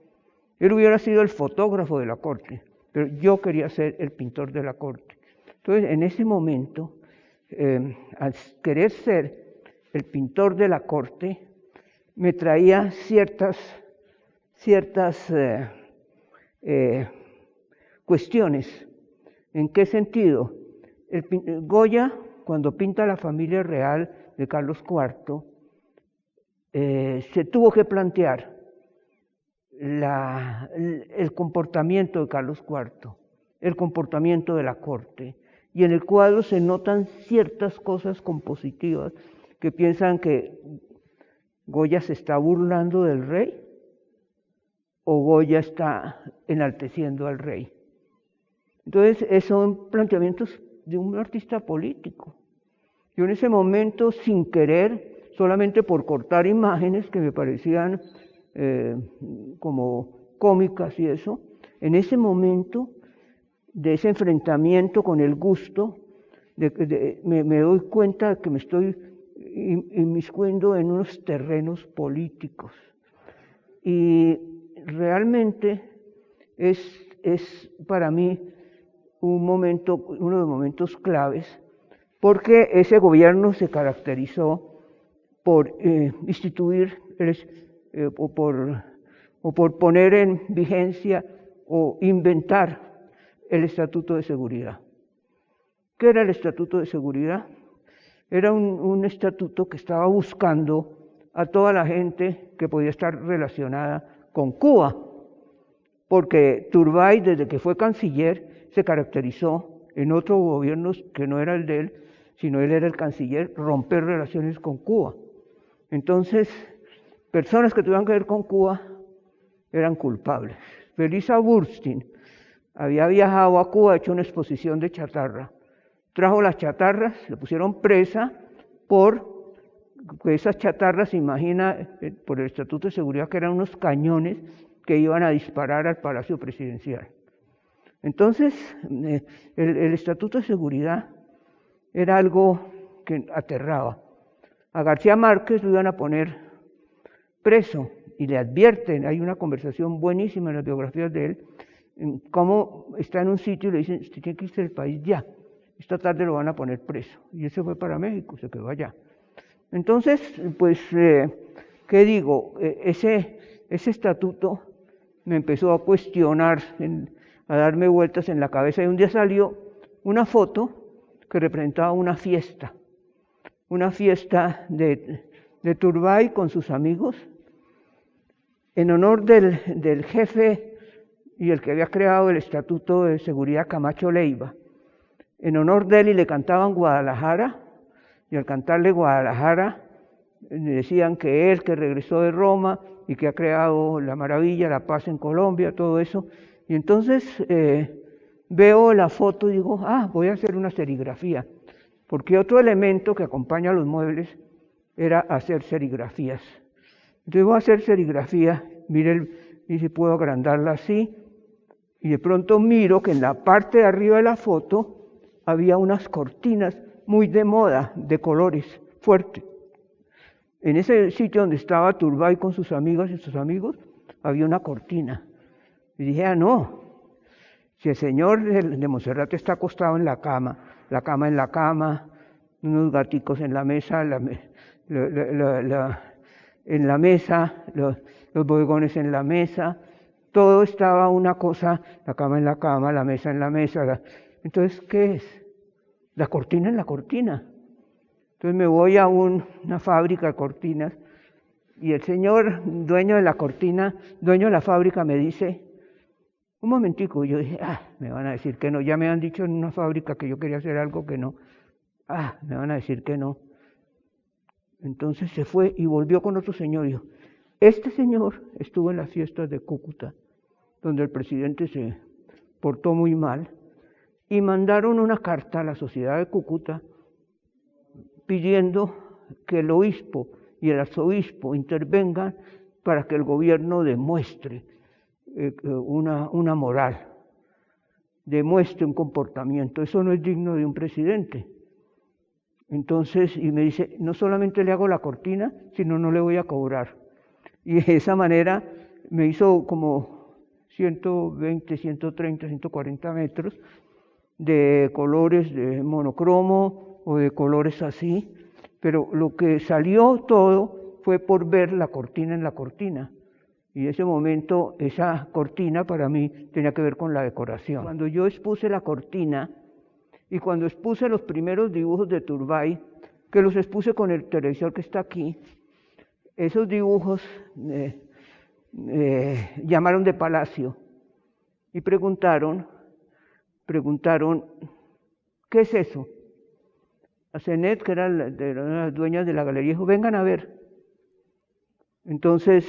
Él hubiera sido el fotógrafo de la corte, pero yo quería ser el pintor de la corte. Entonces, en ese momento, al querer ser el pintor de la corte, me traía ciertas cuestiones. ¿En qué sentido? Goya, cuando pinta la familia real de Carlos IV, se tuvo que plantear el comportamiento de Carlos IV, el comportamiento de la corte, y en el cuadro se notan ciertas cosas compositivas que piensan que Goya se está burlando del rey o Goya está enalteciendo al rey. Entonces, son planteamientos de un artista político. Yo en ese momento, sin querer, solamente por cortar imágenes que me parecían como cómicas y eso, en ese momento de ese enfrentamiento con el gusto, me doy cuenta de que me estoy inmiscuyendo en unos terrenos políticos. Y realmente es para mí uno de los momentos claves, porque ese gobierno se caracterizó por instituir o por poner en vigencia o inventar el Estatuto de Seguridad. ¿Qué era el Estatuto de Seguridad? Era un estatuto que estaba buscando a toda la gente que podía estar relacionada con Cuba, porque Turbay, desde que fue canciller, se caracterizó en otros gobiernos que no era el de él, sino él era el canciller, romper relaciones con Cuba. Entonces, personas que tuvieran que ver con Cuba eran culpables. Felisa Burstyn había viajado a Cuba, hecho una exposición de chatarra. Trajo las chatarras, le pusieron presa porque esas chatarras, se imagina, por el Estatuto de Seguridad, que eran unos cañones que iban a disparar al Palacio Presidencial. Entonces, el Estatuto de Seguridad era algo que aterraba. A García Márquez lo iban a poner preso y le advierten, hay una conversación buenísima en las biografías de él, cómo está en un sitio y le dicen, usted tiene que irse del país ya, esta tarde lo van a poner preso. Y él se fue para México, se quedó allá. Entonces, pues, ¿qué digo? Ese estatuto me empezó a cuestionar, a darme vueltas en la cabeza, y un día salió una foto que representaba una fiesta de Turbay con sus amigos, en honor del jefe y el que había creado el Estatuto de Seguridad, Camacho Leiva. En honor de él, y le cantaban Guadalajara, y al cantarle Guadalajara, le decían que él, que regresó de Roma y que ha creado la maravilla, la paz en Colombia, todo eso. Y entonces veo la foto y digo, voy a hacer una serigrafía, porque otro elemento que acompaña a los muebles era hacer serigrafías. Entonces voy a hacer serigrafía, mire, y si puedo agrandarla así, y de pronto miro que en la parte de arriba de la foto había unas cortinas muy de moda, de colores fuertes. En ese sitio donde estaba Turbay con sus amigas y sus amigos, había una cortina. Y dije, no, si el señor de Monserrate está acostado en la cama en la cama, unos gaticos en la mesa, en la mesa, los bodegones en la mesa, todo estaba una cosa, la cama en la cama, la mesa en la mesa. Entonces, ¿qué es? La cortina en la cortina. Entonces me voy a una fábrica de cortinas y el señor dueño de la cortina, dueño de la fábrica, me dice, un momentico, y yo dije, me van a decir que no, ya me han dicho en una fábrica que yo quería hacer algo que no, me van a decir que no. Entonces se fue y volvió con otro señor y dijo, este señor estuvo en las fiestas de Cúcuta, donde el presidente se portó muy mal, y mandaron una carta a la sociedad de Cúcuta pidiendo que el obispo y el arzobispo intervengan para que el gobierno demuestre una moral, demuestre un comportamiento. Eso no es digno de un presidente. Entonces, y me dice, no solamente le hago la cortina, sino no le voy a cobrar. Y de esa manera me hizo como 120, 130, 140 metros de colores de monocromo o de colores así, pero lo que salió todo fue por ver la cortina en la cortina. Y en ese momento esa cortina para mí tenía que ver con la decoración. Cuando yo expuse la cortina y cuando expuse los primeros dibujos de Turbay, que los expuse con el televisor que está aquí, esos dibujos llamaron de Palacio y preguntaron, ¿qué es eso? A Zenet, que era de las dueñas de la galería, dijo, vengan a ver. Entonces,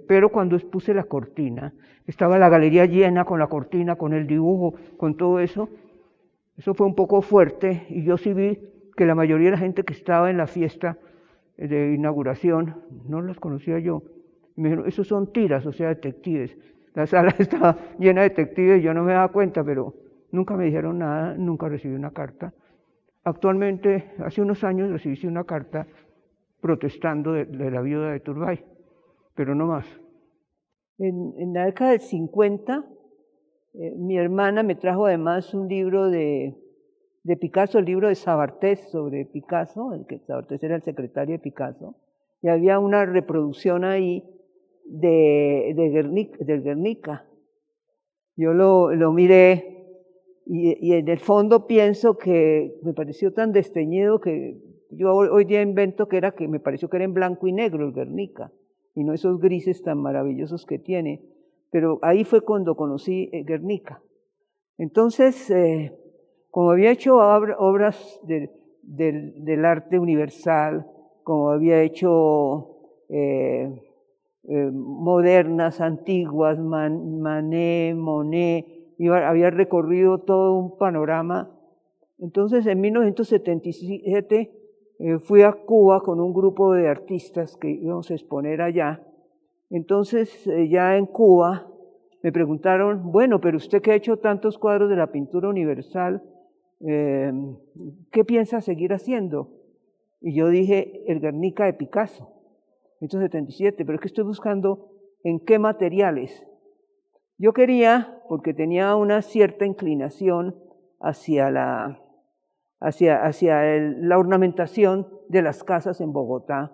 pero cuando expuse la cortina, estaba la galería llena con la cortina, con el dibujo, con todo eso. Eso fue un poco fuerte y yo sí vi que la mayoría de la gente que estaba en la fiesta de inauguración, no los conocía yo. Me dijeron, esos son tiras, o sea, detectives. La sala estaba llena de detectives, yo no me daba cuenta, pero nunca me dijeron nada, nunca recibí una carta. Actualmente, hace unos años recibí una carta protestando de la viuda de Turbay, pero no más. En la década del 50, mi hermana me trajo además un libro de Picasso, el libro de Sabartés sobre Picasso, el que Sabartés era el secretario de Picasso, y había una reproducción ahí del Guernica. Yo lo miré y en el fondo pienso que me pareció tan desteñido que yo hoy día invento que me pareció que era en blanco y negro el Guernica, y no esos grises tan maravillosos que tiene. Pero ahí fue cuando conocí Guernica. Entonces, como había hecho obras del arte universal, como había hecho modernas, antiguas, Manet, Monet, había recorrido todo un panorama. Entonces, en 1977 fui a Cuba con un grupo de artistas que íbamos a exponer allá. Entonces, ya en Cuba me preguntaron, bueno, pero usted que ha hecho tantos cuadros de la pintura universal, ¿qué piensa seguir haciendo? Y yo dije, el Guernica de Picasso, 1977, pero es que estoy buscando en qué materiales. Yo quería, porque tenía una cierta inclinación hacia la ornamentación de las casas en Bogotá.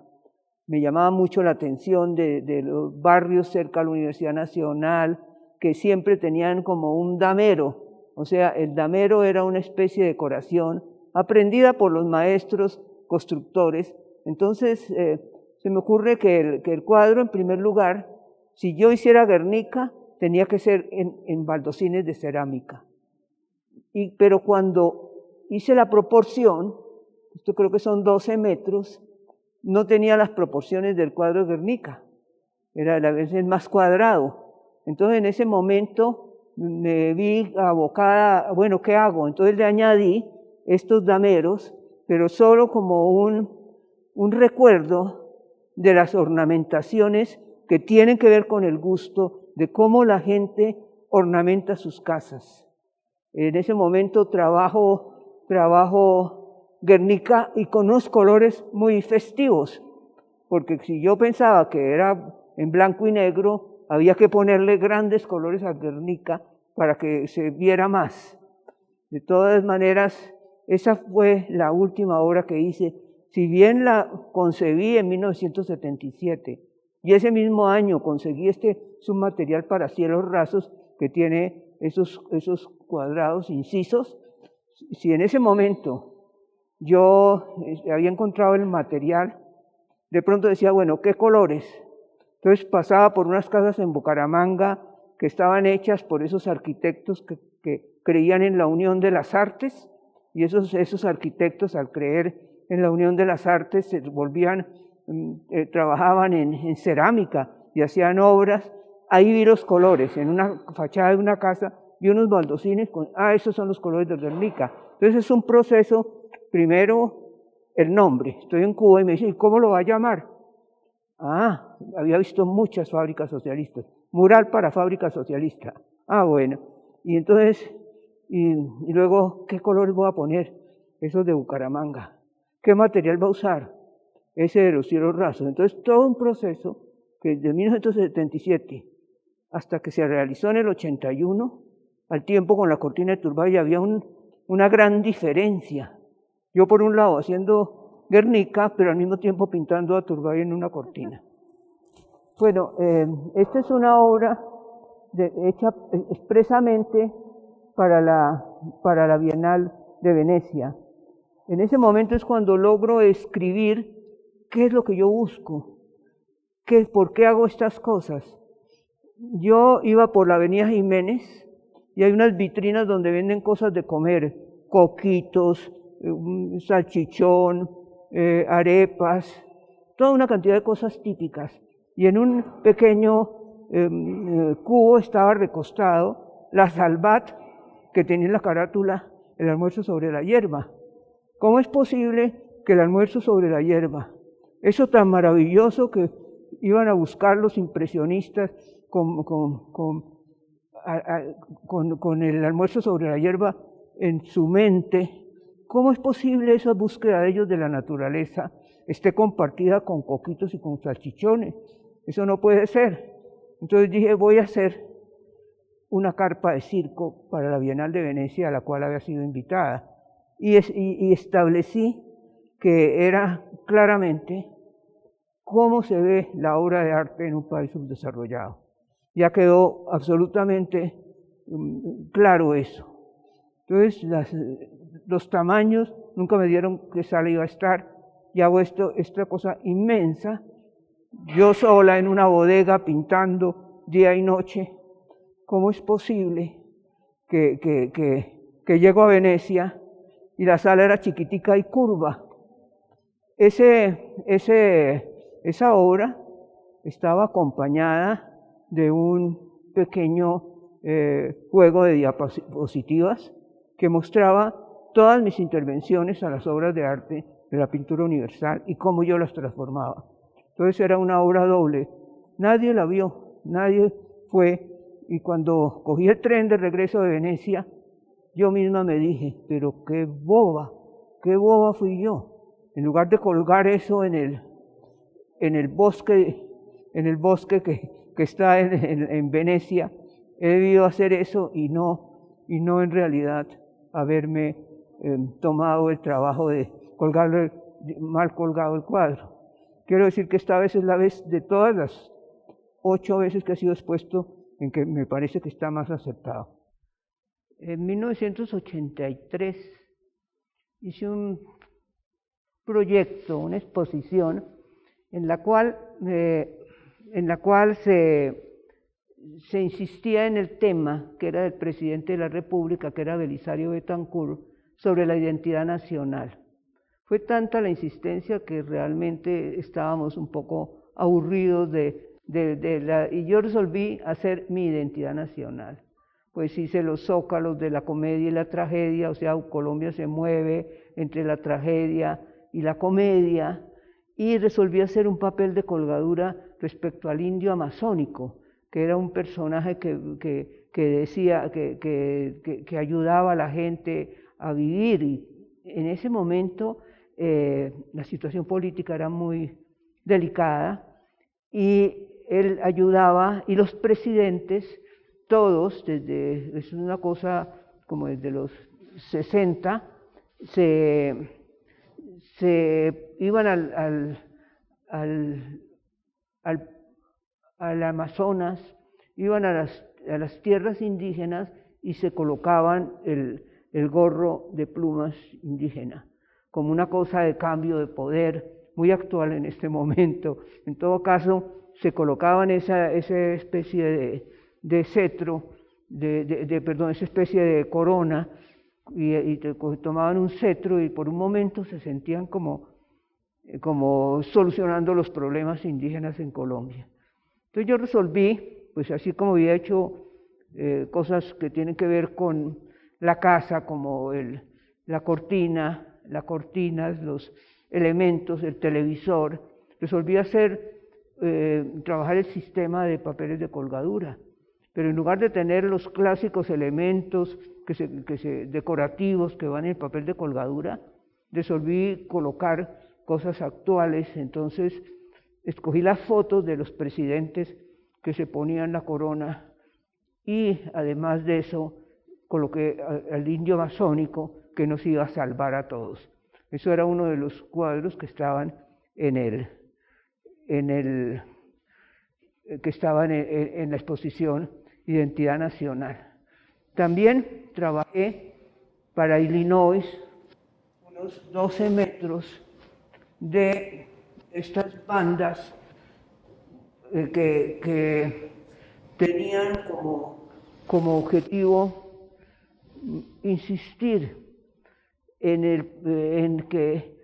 Me llamaba mucho la atención de los barrios cerca a la Universidad Nacional, que siempre tenían como un damero. O sea, el damero era una especie de decoración aprendida por los maestros constructores. Entonces, se me ocurre que el cuadro, en primer lugar, si yo hiciera Guernica, tenía que ser en baldosines de cerámica. Pero cuando hice la proporción, esto creo que son 12 metros, no tenía las proporciones del cuadro de Guernica, era a veces más cuadrado. Entonces en ese momento me vi abocada, bueno, ¿qué hago? Entonces le añadí estos dameros, pero solo como un recuerdo de las ornamentaciones que tienen que ver con el gusto de cómo la gente ornamenta sus casas. En ese momento trabajo Guernica y con unos colores muy festivos, porque si yo pensaba que era en blanco y negro, había que ponerle grandes colores a Guernica para que se viera más. De todas maneras, esa fue la última obra que hice, si bien la concebí en 1977, y ese mismo año conseguí submaterial para cielos rasos que tiene esos cuadrados incisos. Si en ese momento yo había encontrado el material, de pronto decía, bueno, ¿qué colores? Entonces pasaba por unas casas en Bucaramanga que estaban hechas por esos arquitectos que creían en la unión de las artes, y esos arquitectos, al creer en la unión de las artes, se volvían, trabajaban en cerámica y hacían obras. Ahí vi los colores, en una fachada de una casa, vi unos baldosines esos son los colores de Guernica. Entonces es un proceso, primero el nombre. Estoy en Cuba y me dicen, ¿cómo lo va a llamar? Había visto muchas fábricas socialistas. Mural para fábrica socialista. Bueno. Y entonces, y luego, ¿qué colores voy a poner? Esos de Bucaramanga. ¿Qué material va a usar? Ese de los cielos rasos. Entonces, todo un proceso que desde 1977 hasta que se realizó en el 81, al tiempo con la cortina de Turbay había una gran diferencia. Yo por un lado haciendo Guernica, pero al mismo tiempo pintando a Turbay en una cortina. Bueno, esta es una obra hecha expresamente para la Bienal de Venecia. En ese momento es cuando logro escribir qué es lo que yo busco, por qué hago estas cosas. Yo iba por la avenida Jiménez y hay unas vitrinas donde venden cosas de comer, coquitos, salchichón, arepas, toda una cantidad de cosas típicas. Y en un pequeño cubo estaba recostado la Salvat, que tenía en la carátula el almuerzo sobre la hierba. ¿Cómo es posible que el almuerzo sobre la hierba, eso tan maravilloso que iban a buscar los impresionistas con el almuerzo sobre la hierba en su mente, cómo es posible esa búsqueda de ellos de la naturaleza esté compartida con coquitos y con salchichones? Eso no puede ser. Entonces dije, voy a hacer una carpa de circo para la Bienal de Venecia, a la cual había sido invitada, y establecí que era claramente cómo se ve la obra de arte en un país subdesarrollado. Ya quedó absolutamente claro eso. Entonces, los tamaños nunca me dieron qué sala iba a estar, y hago esta cosa inmensa, yo sola en una bodega pintando día y noche. ¿Cómo es posible que llego a Venecia y la sala era chiquitica y curva? Esa obra estaba acompañada de un pequeño juego de diapositivas que mostraba todas mis intervenciones a las obras de arte de la pintura universal y cómo yo las transformaba. Entonces era una obra doble. Nadie la vio, nadie fue. Y cuando cogí el tren de regreso de Venecia, yo misma me dije, pero qué boba fui yo. En lugar de colgar eso en el bosque que está en Venecia, he debido hacer eso y no en realidad haberme tomado el trabajo de colgarlo mal colgado el cuadro. Quiero decir que esta vez es la vez de todas las 8 veces que ha sido expuesto en que me parece que está más aceptado. En 1983 hice un proyecto, una exposición, en la cual se insistía en el tema que era del presidente de la República, que era Belisario Betancur, sobre la identidad nacional. Fue tanta la insistencia que realmente estábamos un poco aburridos y yo resolví hacer mi identidad nacional. Pues hice los zócalos de la comedia y la tragedia, o sea, Colombia se mueve entre la tragedia y la comedia, y resolví hacer un papel de colgadura respecto al indio amazónico, que era un personaje que decía, que ayudaba a la gente a vivir, y en ese momento la situación política era muy delicada, y él ayudaba, y los presidentes, todos, es una cosa como desde los 60, se iban al Amazonas, iban a las tierras indígenas y se colocaban el gorro de plumas indígena, como una cosa de cambio de poder, muy actual en este momento. En todo caso, se colocaban esa especie de cetro, esa especie de corona, y tomaban un cetro y por un momento se sentían como solucionando los problemas indígenas en Colombia. Entonces yo resolví, pues así como había hecho cosas que tienen que ver con la casa, como las cortinas, los elementos, el televisor, resolví trabajar el sistema de papeles de colgadura. Pero en lugar de tener los clásicos elementos decorativos que van en el papel de colgadura, resolví colocar cosas actuales. Entonces escogí las fotos de los presidentes que se ponían la corona, y además de eso coloqué al indio amazónico que nos iba a salvar a todos. Eso era uno de los cuadros que estaban en la exposición Identidad Nacional. También trabajé para Illinois unos 12 metros de estas bandas que tenían como objetivo insistir en que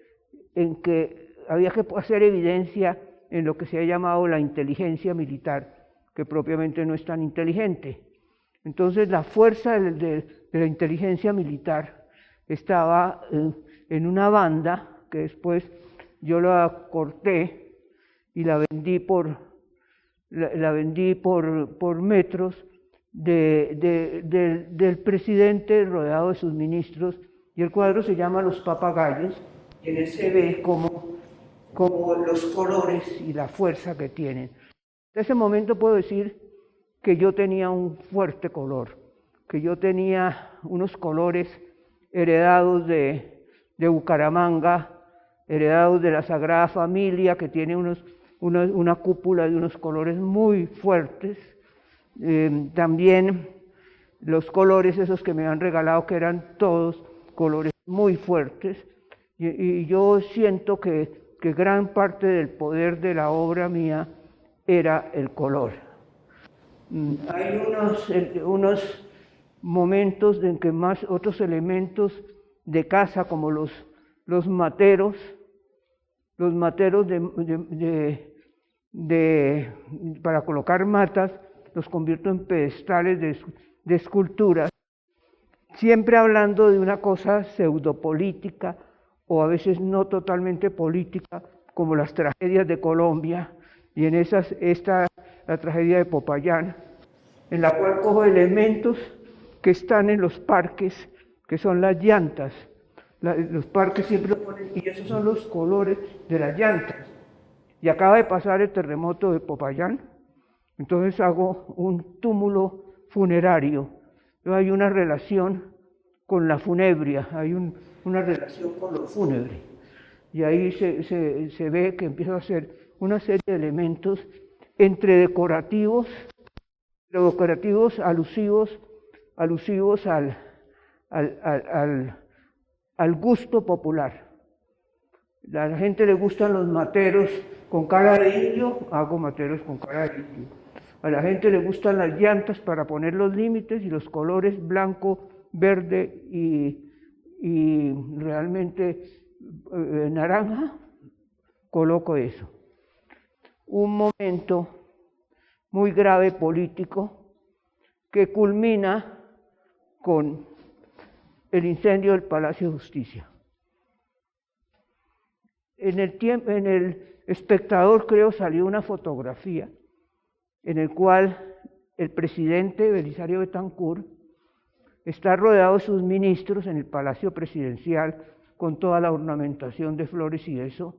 había que hacer evidencia en lo que se ha llamado la inteligencia militar, que propiamente no es tan inteligente. Entonces la fuerza de la inteligencia militar estaba en una banda que después yo la corté y la vendí por metros del presidente rodeado de sus ministros, y el cuadro se llama Los Papagayos, y en él se ve como los colores y la fuerza que tienen. En ese momento puedo decir que yo tenía un fuerte color, que yo tenía unos colores heredados de Bucaramanga, heredados de la Sagrada Familia, que tiene una cúpula de unos colores muy fuertes. También los colores esos que me han regalado, que eran todos colores muy fuertes, y yo siento que gran parte del poder de la obra mía era el color. Hay unos momentos en que más otros elementos de casa, como los materos para colocar matas, los convierto en pedestales de esculturas, siempre hablando de una cosa pseudopolítica o a veces no totalmente política, como las tragedias de Colombia, y en la tragedia de Popayán, en la cual cojo elementos que están en los parques, que son las llantas. Los parques siempre ponen, y esos son los colores de las llantas. Y acaba de pasar el terremoto de Popayán, entonces hago un túmulo funerario. Hay una relación con la funebria, hay una relación con lo fúnebre. Y ahí se ve que empieza a hacer una serie de elementos entre decorativos alusivos al gusto popular. A la gente le gustan los materos con cara de indio, hago materos con cara de indio. A la gente le gustan las llantas para poner los límites y los colores blanco, verde y realmente naranja, coloco eso. Un momento muy grave político que culmina con el incendio del Palacio de Justicia. En el Espectador, creo, salió una fotografía en el cual el presidente Belisario Betancur está rodeado de sus ministros en el Palacio Presidencial con toda la ornamentación de flores y eso,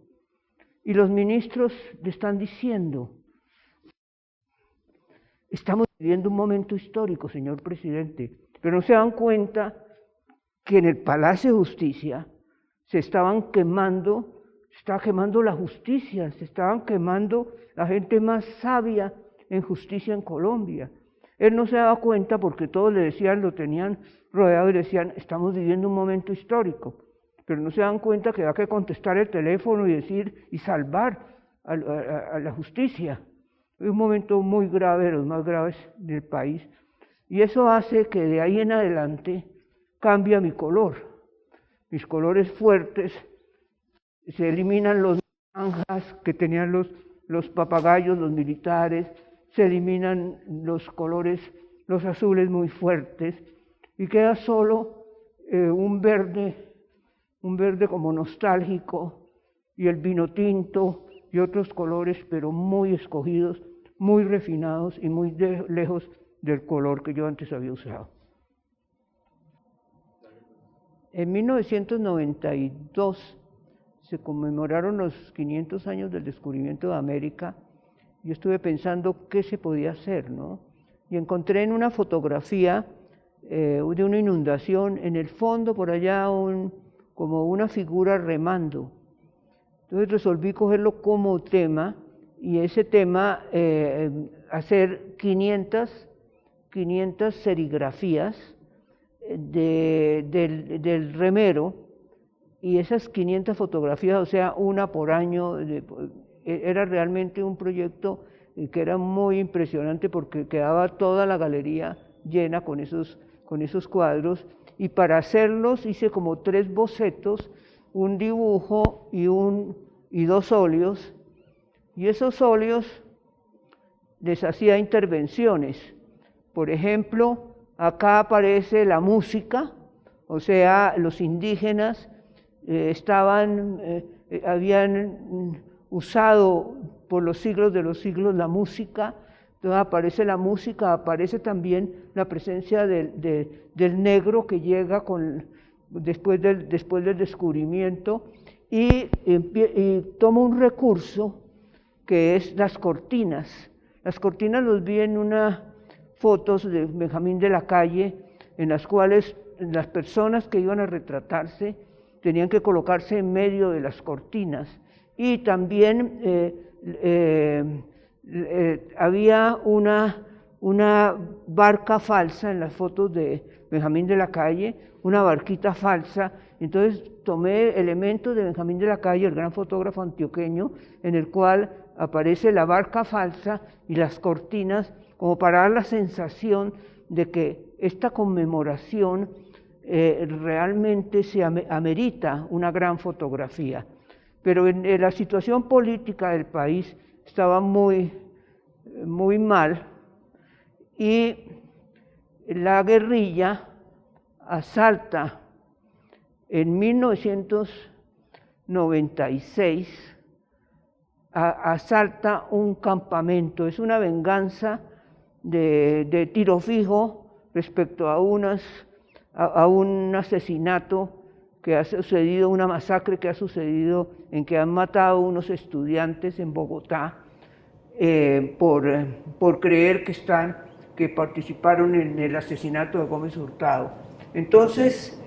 y los ministros le están diciendo: estamos viviendo un momento histórico, señor presidente, pero no se dan cuenta que en el Palacio de Justicia se estaba quemando la justicia, se estaban quemando la gente más sabia en justicia en Colombia. Él no se daba cuenta porque todos le decían, lo tenían rodeado y le decían: estamos viviendo un momento histórico, pero no se dan cuenta que hay que contestar el teléfono y decir y salvar a la justicia. Es un momento muy grave, de los más graves del país, y eso hace que de ahí en adelante cambie mi color. Mis colores fuertes, se eliminan los naranjas que tenían los papagayos, los militares, se eliminan los colores, los azules muy fuertes, y queda solo un verde como nostálgico, y el vino tinto y otros colores, pero muy escogidos, muy refinados y muy lejos del color que yo antes había usado. En 1992 se conmemoraron los 500 años del descubrimiento de América. Yo estuve pensando qué se podía hacer, ¿no? Y encontré en una fotografía de una inundación, en el fondo por allá como una figura remando. Entonces resolví cogerlo como tema, y ese tema hacer 500 serigrafías del remero, y esas 500 fotografías, o sea, una por año, era realmente un proyecto que era muy impresionante porque quedaba toda la galería llena con esos cuadros, y para hacerlos hice como 3 bocetos, un dibujo y 2 óleos, y esos óleos les hacía intervenciones. Por ejemplo, acá aparece la música, o sea, los indígenas habían usado por los siglos de los siglos la música. Entonces aparece la música, aparece también la presencia del negro que llega después del descubrimiento, y toma un recurso que es las cortinas. Las cortinas los vi en unas fotos de Benjamín de la Calle, en las cuales las personas que iban a retratarse tenían que colocarse en medio de las cortinas, y también había una barca falsa en las fotos de Benjamín de la Calle, una barquita falsa. Entonces tomé elementos de Benjamín de la Calle, el gran fotógrafo antioqueño, en el cual aparece la barca falsa y las cortinas, como para dar la sensación de que esta conmemoración realmente se amerita una gran fotografía. Pero en la situación política del país estaba muy mal, y la guerrilla asalta en 1996, asalta un campamento. Es una venganza de tiro fijo respecto a un asesinato que ha sucedido, una masacre que ha sucedido, en que han matado unos estudiantes en Bogotá por creer que participaron en el asesinato de Gómez Hurtado. Entonces,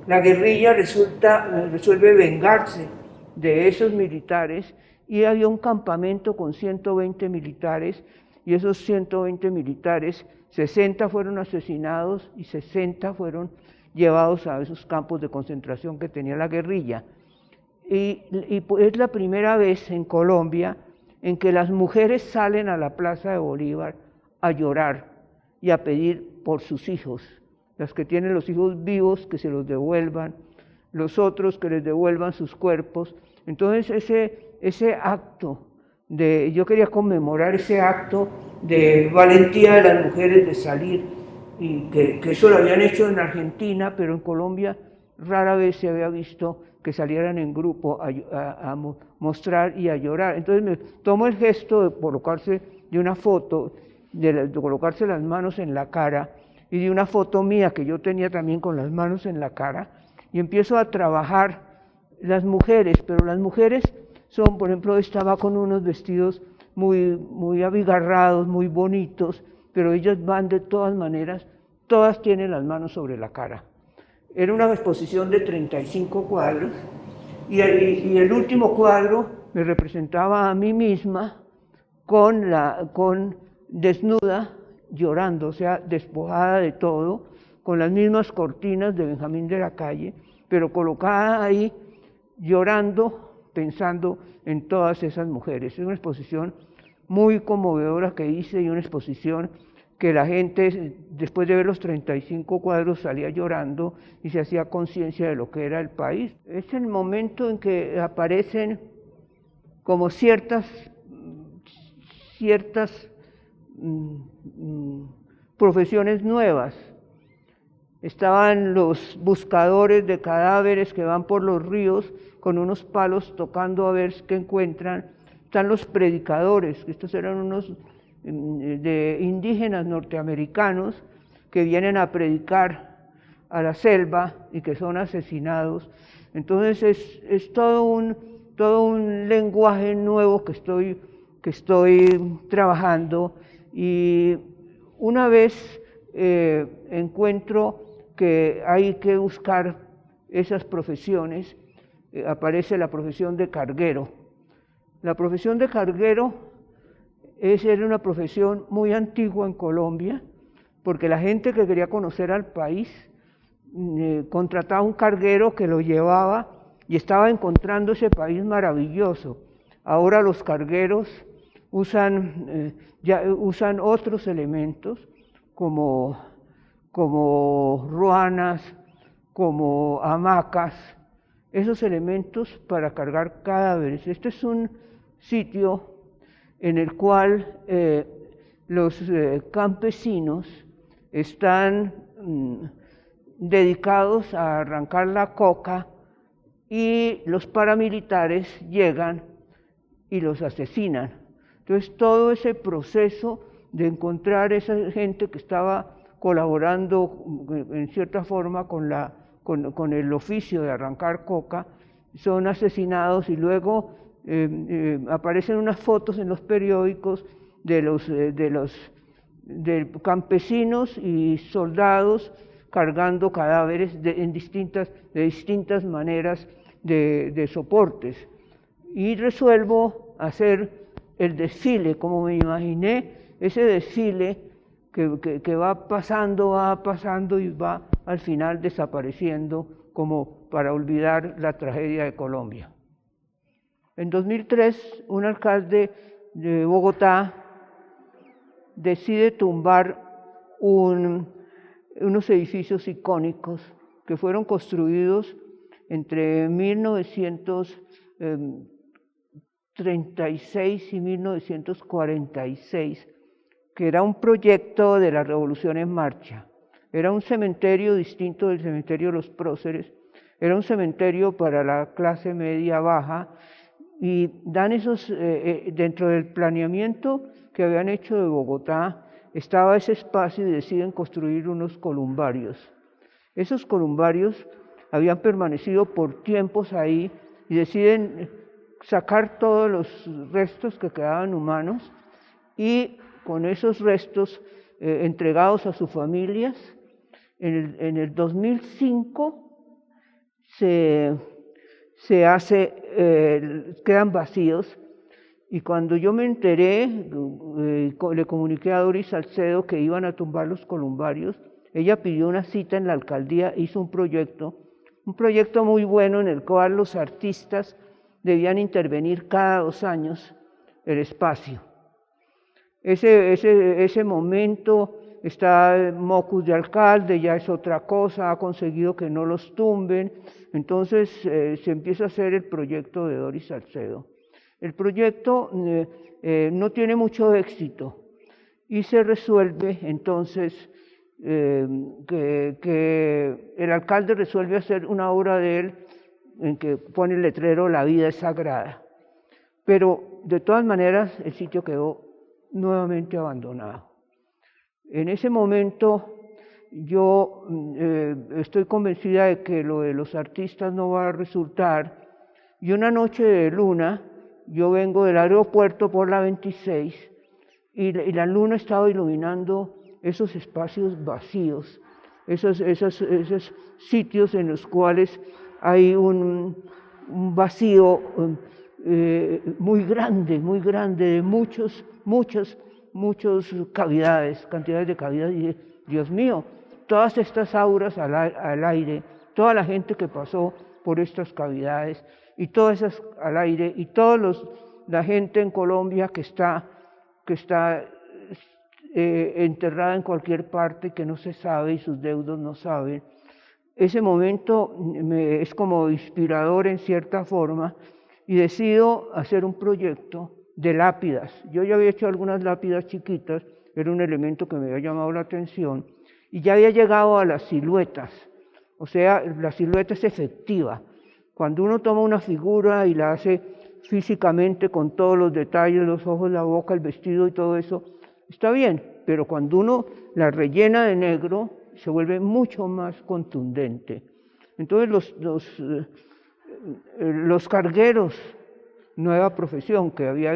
la guerrilla resuelve vengarse de esos militares y había un campamento con 120 militares y esos 120 militares, 60 fueron asesinados y 60 fueron llevados a esos campos de concentración que tenía la guerrilla. Y es la primera vez en Colombia en que las mujeres salen a la Plaza de Bolívar a llorar y a pedir por sus hijos. Las que tienen los hijos vivos, que se los devuelvan, los otros que les devuelvan sus cuerpos. Entonces ese acto, yo quería conmemorar ese acto de valentía de las mujeres de salir, y que eso lo habían hecho en Argentina, pero en Colombia rara vez se había visto que salieran en grupo a mostrar y a llorar. Entonces me tomo el gesto de colocarse de una foto, de colocarse las manos en la cara, y de una foto mía que yo tenía también con las manos en la cara, y empiezo a trabajar las mujeres, pero las mujeres son, por ejemplo, estaba con unos vestidos muy abigarrados, muy bonitos, pero ellas van de todas maneras, todas tienen las manos sobre la cara. Era una exposición de 35 cuadros, y el último cuadro me representaba a mí misma con desnuda, llorando, o sea, despojada de todo, con las mismas cortinas de Benjamín de la Calle, pero colocada ahí, llorando, pensando en todas esas mujeres. Es una exposición muy conmovedora que hice, y una exposición que la gente, después de ver los 35 cuadros, salía llorando y se hacía conciencia de lo que era el país. Es el momento en que aparecen como ciertas profesiones nuevas. Estaban los buscadores de cadáveres que van por los ríos con unos palos tocando a ver qué encuentran. Están los predicadores, estos eran unos de indígenas norteamericanos que vienen a predicar a la selva y que son asesinados. Entonces es todo un lenguaje nuevo que estoy trabajando, y una vez encuentro que hay que buscar esas profesiones, aparece la profesión de carguero. La profesión de carguero era una profesión muy antigua en Colombia, porque la gente que quería conocer al país contrataba un carguero que lo llevaba y estaba encontrando ese país maravilloso. Ahora los cargueros usan otros elementos como ruanas, como hamacas, esos elementos para cargar cadáveres. Este es un sitio en el cual los campesinos están dedicados a arrancar la coca, y los paramilitares llegan y los asesinan. Entonces todo ese proceso de encontrar esa gente que estaba colaborando en cierta forma con el oficio de arrancar coca, son asesinados, y luego aparecen unas fotos en los periódicos de campesinos y soldados cargando cadáveres de distintas maneras de soportes. Y resuelvo hacer el desfile, como me imaginé, ese desfile que va pasando y va al final desapareciendo, como para olvidar la tragedia de Colombia. En 2003, un alcalde de Bogotá decide tumbar unos edificios icónicos que fueron construidos entre 1936 y 1946, que era un proyecto de la Revolución en Marcha. Era un cementerio distinto del cementerio de los próceres, era un cementerio para la clase media baja, y dan dentro del planeamiento que habían hecho de Bogotá, estaba ese espacio, y deciden construir unos columbarios. Esos columbarios habían permanecido por tiempos ahí, y deciden sacar todos los restos que quedaban humanos, y con esos restos entregados a sus familias, En el 2005 quedan vacíos, y cuando yo me enteré, le comuniqué a Doris Salcedo que iban a tumbar los columbarios. Ella pidió una cita en la alcaldía, hizo un proyecto muy bueno en el cual los artistas debían intervenir cada 2 años el espacio. Ese momento está Mocus de alcalde, ya es otra cosa, ha conseguido que no los tumben. Entonces se empieza a hacer el proyecto de Doris Salcedo. El proyecto no tiene mucho éxito y se resuelve entonces que el alcalde resuelve hacer una obra de él en que pone el letrero "La vida es sagrada", pero de todas maneras el sitio quedó nuevamente abandonado. En ese momento yo estoy convencida de que lo de los artistas no va a resultar, y una noche de luna, yo vengo del aeropuerto por la 26 y la luna estaba iluminando esos espacios vacíos, esos sitios en los cuales hay un vacío muy grande, de muchas cavidades, cantidades de cavidades. Y Dios mío, todas estas auras al aire, toda la gente que pasó por estas cavidades, y todas esas al aire, y la gente en Colombia que está enterrada en cualquier parte, que no se sabe y sus deudos no saben. Ese momento es como inspirador en cierta forma, y decido hacer un proyecto de lápidas. Yo ya había hecho algunas lápidas chiquitas, era un elemento que me había llamado la atención, y ya había llegado a las siluetas. O sea, la silueta es efectiva. Cuando uno toma una figura y la hace físicamente con todos los detalles, los ojos, la boca, el vestido y todo eso, está bien, pero cuando uno la rellena de negro, se vuelve mucho más contundente. Entonces los cargueros, nueva profesión que había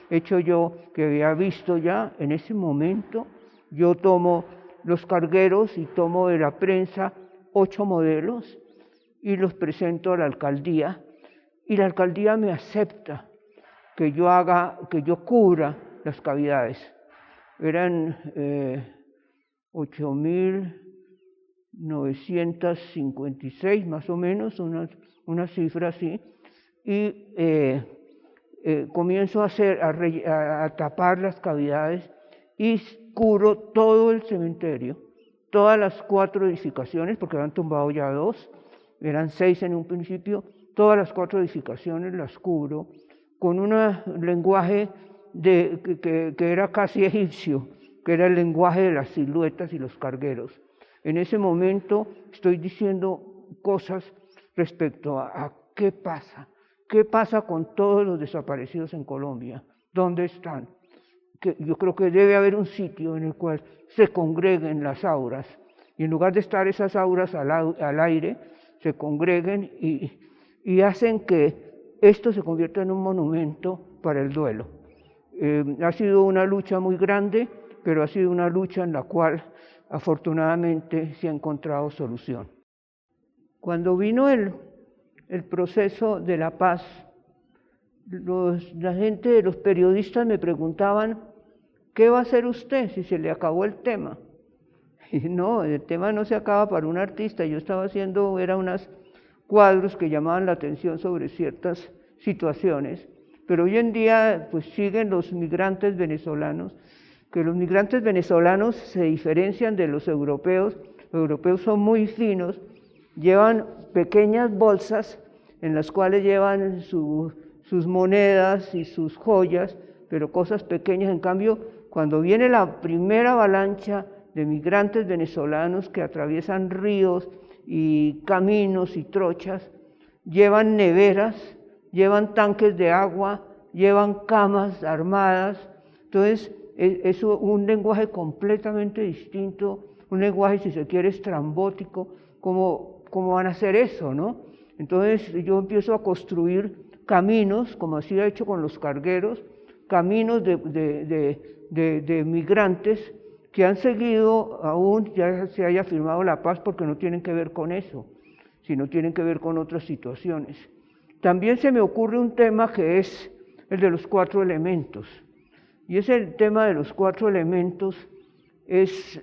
hecho yo, que había visto ya, en ese momento yo tomo los cargueros y tomo de la prensa 8 modelos y los presento a la alcaldía, y la alcaldía me acepta que yo cubra las cavidades. Eran 8.956 más o menos, una cifra así, y comienzo a tapar las cavidades y cubro todo el cementerio, todas las 4 edificaciones, porque habían tumbado ya 2, eran 6 en un principio, todas las 4 edificaciones las cubro con un lenguaje que era casi egipcio, que era el lenguaje de las siluetas y los cargueros. En ese momento estoy diciendo cosas respecto a qué pasa con todos los desaparecidos en Colombia, dónde están. Yo creo que debe haber un sitio en el cual se congreguen las auras, y en lugar de estar esas auras al aire, se congreguen y hacen que esto se convierta en un monumento para el duelo. Ha sido una lucha muy grande, pero ha sido una lucha en la cual afortunadamente se ha encontrado solución. Cuando vino el proceso de la paz, los periodistas me preguntaban: ¿qué va a hacer usted si se le acabó el tema? Y no, el tema no se acaba para un artista. Yo estaba haciendo, unos cuadros que llamaban la atención sobre ciertas situaciones, pero hoy en día pues siguen los migrantes venezolanos, que los migrantes venezolanos se diferencian de los europeos. Los europeos son muy finos, llevan pequeñas bolsas en las cuales llevan sus monedas y sus joyas, pero cosas pequeñas. En cambio, cuando viene la primera avalancha de migrantes venezolanos que atraviesan ríos y caminos y trochas, llevan neveras, llevan tanques de agua, llevan camas armadas. Entonces, es un lenguaje completamente distinto, un lenguaje, si se quiere, estrambótico. ¿Cómo van a hacer eso, no? Entonces yo empiezo a construir caminos, como así he hecho con los cargueros, caminos de migrantes que han seguido aún ya se haya firmado la paz, porque no tienen que ver con eso, sino tienen que ver con otras situaciones. También se me ocurre un tema que es el de los 4 elementos, y ese tema de los 4 elementos es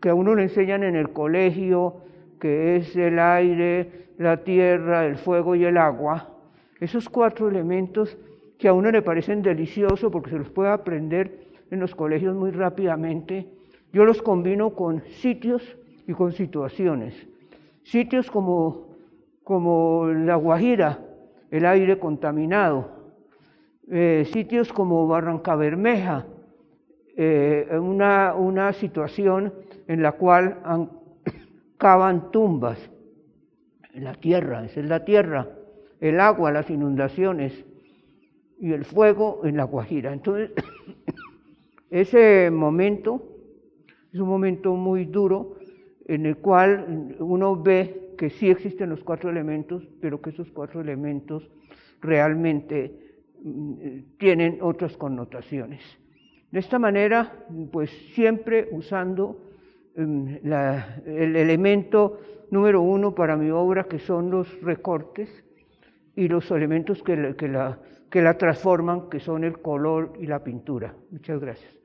que a uno le enseñan en el colegio, que es el aire, la tierra, el fuego y el agua. Esos 4 elementos que a uno le parecen deliciosos porque se los puede aprender en los colegios muy rápidamente, yo los combino con sitios y con situaciones. Sitios como La Guajira, el aire contaminado. Sitios como Barrancabermeja, una situación en la cual cavan tumbas en la tierra, esa es la tierra, el agua, las inundaciones y el fuego en La Guajira. Entonces, ese momento es un momento muy duro en el cual uno ve que sí existen los 4 elementos, pero que esos 4 elementos realmente tienen otras connotaciones. De esta manera, pues siempre usando el elemento número 1 para mi obra, que son los recortes, y los elementos que la transforman, que son el color y la pintura. Muchas gracias.